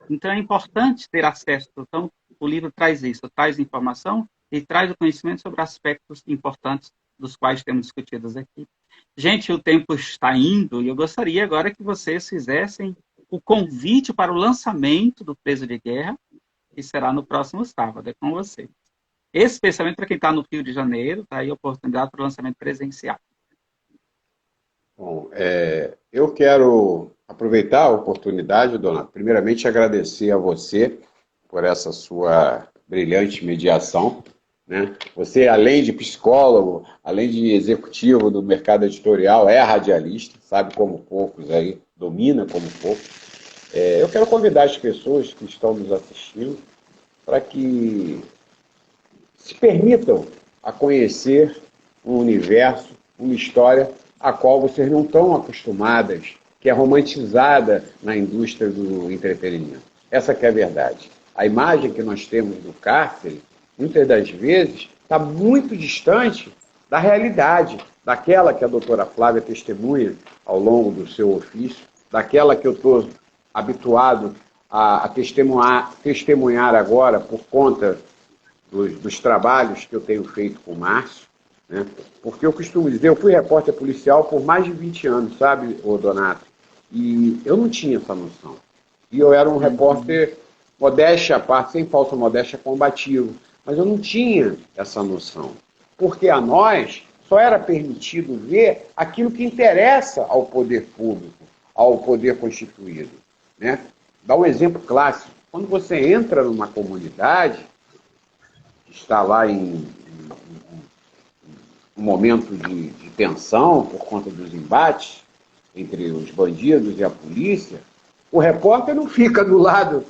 Então, é importante ter acesso. Então, o livro traz isso, traz informação e traz o conhecimento sobre aspectos importantes dos quais temos discutido aqui. Gente, o tempo está indo e eu gostaria agora que vocês fizessem o convite para o lançamento do Preso de Guerra, que será no próximo sábado. É com vocês. Especialmente para quem está no Rio de Janeiro, está aí a oportunidade para o lançamento presencial. Bom, eu quero aproveitar a oportunidade, Donato, primeiramente agradecer a você por essa sua brilhante mediação. né? Você, além de psicólogo, além de executivo do mercado editorial, é radialista, sabe como poucos aí, domina como poucos. Eu quero convidar as pessoas que estão nos assistindo para que se permitam a conhecer um universo, uma história a qual vocês não estão acostumadas, que é romantizada na indústria do entretenimento. Essa que é a verdade. A imagem que nós temos do cárcere, muitas das vezes, está muito distante da realidade, daquela que a doutora Flávia testemunha ao longo do seu ofício, daquela que eu estou habituado a testemunhar agora por conta dos trabalhos que eu tenho feito com o Márcio, né? Porque eu costumo dizer, eu fui repórter policial por mais de 20 anos, sabe, ô Donato? E eu não tinha essa noção. E eu era um repórter, modéstia à parte, sem falsa modéstia, combativo. Mas eu não tinha essa noção. Porque a nós só era permitido ver aquilo que interessa ao poder público, ao poder constituído, né? Dá um exemplo clássico. Quando você entra numa comunidade, que está lá em um momento de tensão por conta dos embates entre os bandidos e a polícia, o repórter não fica do lado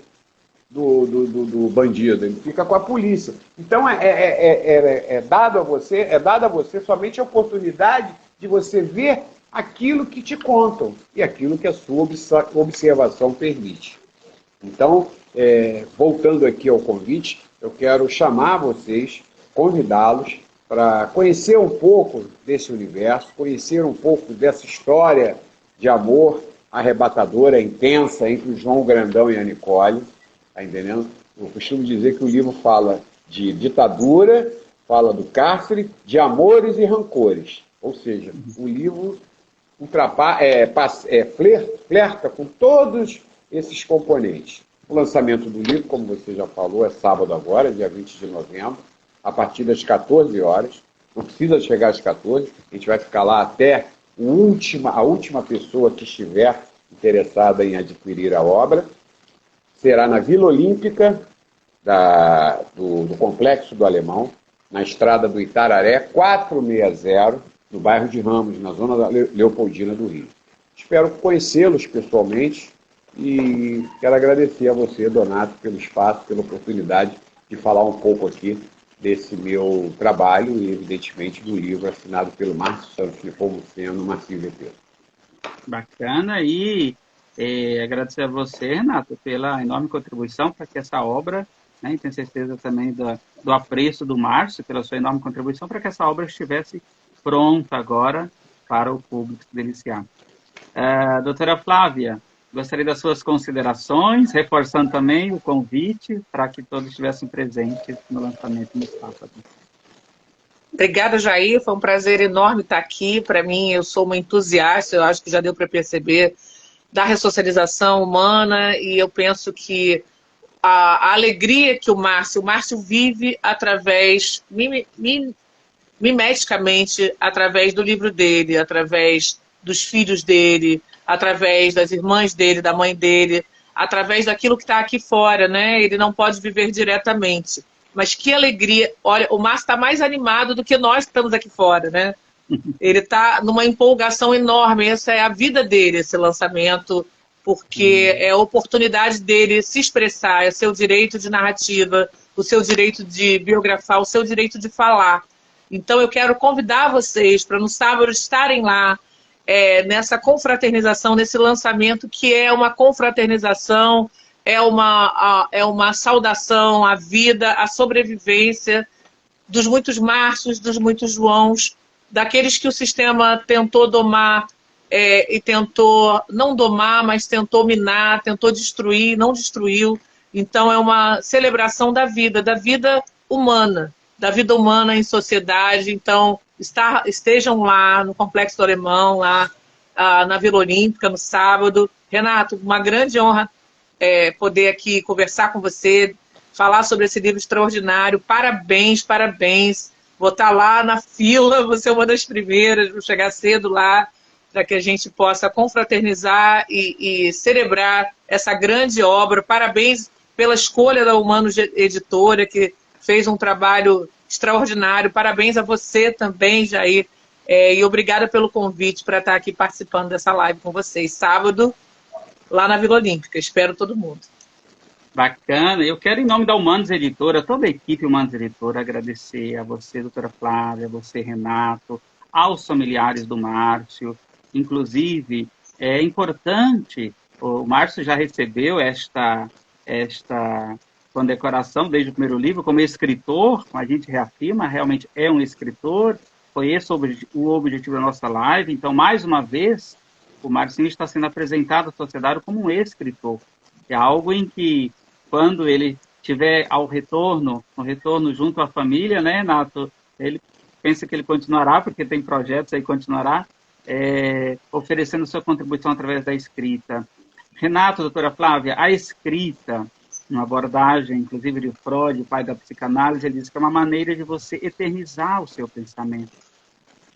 do bandido, ele fica com a polícia. Então é dado a você somente a oportunidade de você ver aquilo que te contam e aquilo que a sua observação permite. Então, voltando aqui ao convite, eu quero chamar vocês, convidá-los para conhecer um pouco desse universo, conhecer um pouco dessa história de amor arrebatadora, intensa, entre o João Grandão e a Nicole, tá entendendo? Eu costumo dizer que o livro fala de ditadura, fala do cárcere, de amores e rancores. Ou seja, o livro flerta com todos esses componentes. O lançamento do livro, como você já falou, é sábado agora, dia 20 de novembro, a partir das 14 horas. Não precisa chegar às 14, a gente vai ficar lá até a última pessoa que estiver interessada em adquirir a obra. Será na Vila Olímpica do Complexo do Alemão, na estrada do Itararé, 460, no bairro de Ramos, na zona da Leopoldina do Rio. Espero conhecê-los pessoalmente e quero agradecer a você, Donato, pelo espaço, pela oportunidade de falar um pouco aqui desse meu trabalho e, evidentemente, do livro assinado pelo Márcio Santos Nepomuceno, Massivo EP. Bacana, e agradecer a você, Renato, pela enorme contribuição para que essa obra, né, e tenho certeza também do apreço do Márcio pela sua enorme contribuição para que essa obra estivesse pronta agora para o público se deliciar. Doutora Flávia, gostaria das suas considerações, reforçando também o convite para que todos estivessem presentes no lançamento no sábado. Obrigada, Jair. Foi um prazer enorme estar aqui. Para mim, eu sou uma entusiasta, eu acho que já deu para perceber, da ressocialização humana, e eu penso que a alegria que o Márcio vive através, mimeticamente, através do livro dele, através dos filhos dele, através das irmãs dele, da mãe dele, através daquilo que está aqui fora, né? Ele não pode viver diretamente. Mas que alegria! Olha, o Márcio está mais animado do que nós que estamos aqui fora, né? Ele está numa empolgação enorme. Essa é a vida dele, esse lançamento, porque é a oportunidade dele se expressar, é seu direito de narrativa, o seu direito de biografar, o seu direito de falar. Então eu quero convidar vocês para no sábado estarem lá, nessa confraternização, nesse lançamento que é uma confraternização, é uma saudação à vida, à sobrevivência dos muitos Márcios, dos muitos Joãos, daqueles que o sistema tentou domar e tentou não domar, mas tentou minar, tentou destruir, não destruiu. Então é uma celebração da vida humana em sociedade. Então estejam lá no Complexo do Alemão, lá na Vila Olímpica, no sábado. Renato, uma grande honra poder aqui conversar com você, falar sobre esse livro extraordinário. Parabéns, parabéns. Vou estar lá na fila, você é uma das primeiras, vou chegar cedo lá, para que a gente possa confraternizar e celebrar essa grande obra. Parabéns pela escolha da Humanos Editora, que fez um trabalho extraordinário. Parabéns a você também, Jair. E obrigada pelo convite para estar aqui participando dessa live com vocês. Sábado, lá na Vila Olímpica. Espero todo mundo. Bacana. Eu quero, em nome da Humanos Editora, toda a equipe Humanos Editora, agradecer a você, doutora Flávia, a você, Renato, aos familiares do Márcio. Inclusive, é importante, o Márcio já recebeu esta condecoração desde o primeiro livro, como escritor, a gente reafirma, realmente é um escritor, foi esse o objetivo da nossa live. Então, mais uma vez, o Marcinho está sendo apresentado à sociedade como um escritor. É algo em que, quando ele tiver no retorno junto à família, né, Nato, ele pensa que ele continuará, porque tem projetos aí, continuará, oferecendo sua contribuição através da escrita. Renato, doutora Flávia, a escrita, uma abordagem, inclusive, de Freud, o pai da psicanálise, ele diz que é uma maneira de você eternizar o seu pensamento.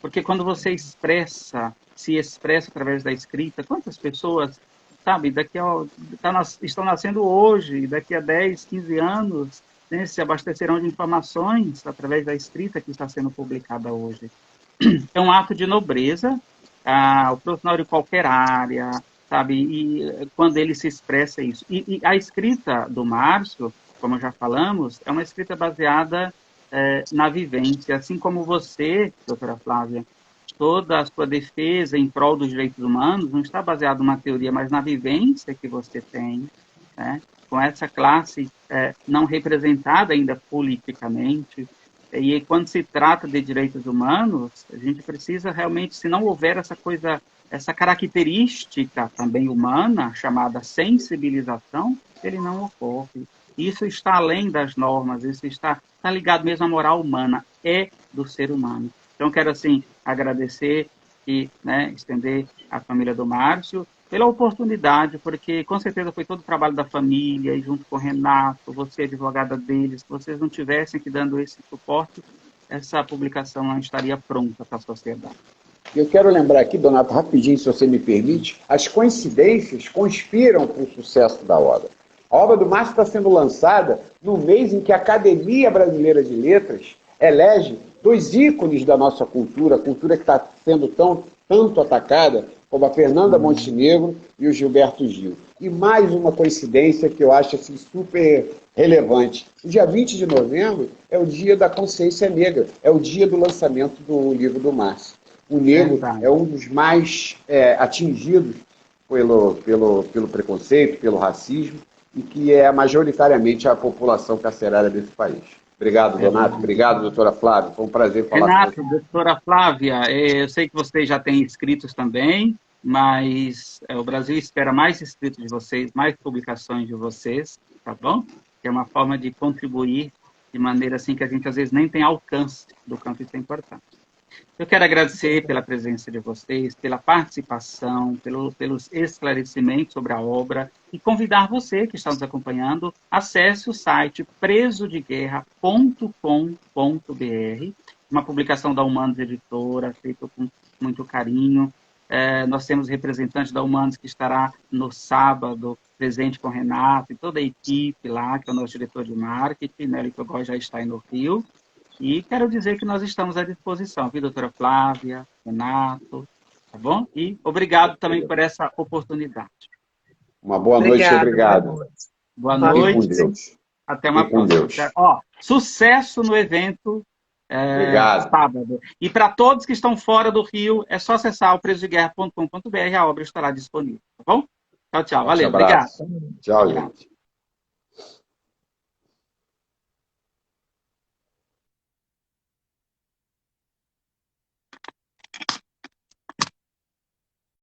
Porque quando você se expressa através da escrita, quantas pessoas, sabe, estão nascendo hoje, daqui a 10, 15 anos, né, se abastecerão de informações através da escrita que está sendo publicada hoje. É um ato de nobreza, o profissional de qualquer área, sabe, e quando ele se expressa isso. E a escrita do Márcio, como já falamos, é uma escrita baseada na vivência, assim como você, doutora Flávia, toda a sua defesa em prol dos direitos humanos não está baseada numa teoria, mas na vivência que você tem, né, com essa classe não representada ainda politicamente. E quando se trata de direitos humanos, a gente precisa realmente, se não houver essa característica também humana, chamada sensibilização, ele não ocorre. Isso está além das normas, isso está ligado mesmo à moral humana, é do ser humano. Então, quero, assim, agradecer e, né, estender à família do Márcio pela oportunidade, porque com certeza foi todo o trabalho da família, e junto com o Renato, você, advogada deles, se vocês não tivessem aqui dando esse suporte, essa publicação não estaria pronta para a sociedade. Eu quero lembrar aqui, Donato, rapidinho, se você me permite, as coincidências conspiram para o sucesso da obra. A obra do Márcio está sendo lançada no mês em que a Academia Brasileira de Letras elege 2 ícones da nossa cultura, a cultura que está sendo tanto atacada, como a Fernanda Montenegro e o Gilberto Gil. E mais uma coincidência que eu acho assim, super relevante. O dia 20 de novembro é o dia da consciência negra, é o dia do lançamento do livro do Márcio. O negro é um dos mais atingidos pelo preconceito, pelo racismo, e que é majoritariamente a população carcerária desse país. Obrigado, Donato. Obrigado, doutora Flávia. Foi um prazer falar com você. Renato, doutora Flávia, eu sei que vocês já têm inscritos também, mas o Brasil espera mais inscritos de vocês, mais publicações de vocês, tá bom? Que é uma forma de contribuir de maneira assim que a gente às vezes nem tem alcance do campo, isso é importante. Eu quero agradecer pela presença de vocês, pela participação, pelos esclarecimentos sobre a obra e convidar você que está nos acompanhando, acesse o site presodeguerra.com.br, uma publicação da Humanos Editora, feita com muito carinho. Nós temos representante da Humanos que estará no sábado, presente com o Renato e toda a equipe lá, que é o nosso diretor de marketing, Nelly Togó já está aí no Rio. E quero dizer que nós estamos à disposição, viu, doutora Flávia, Renato, tá bom? E obrigado também por essa oportunidade. Uma boa noite, obrigado. Boa noite. Com Deus. Até uma próxima. Sucesso no evento sábado. E para todos que estão fora do Rio, é só acessar o presodeguerra.com.br, a obra estará disponível, tá bom? Tchau, tchau. Valeu, obrigado. Tchau, gente.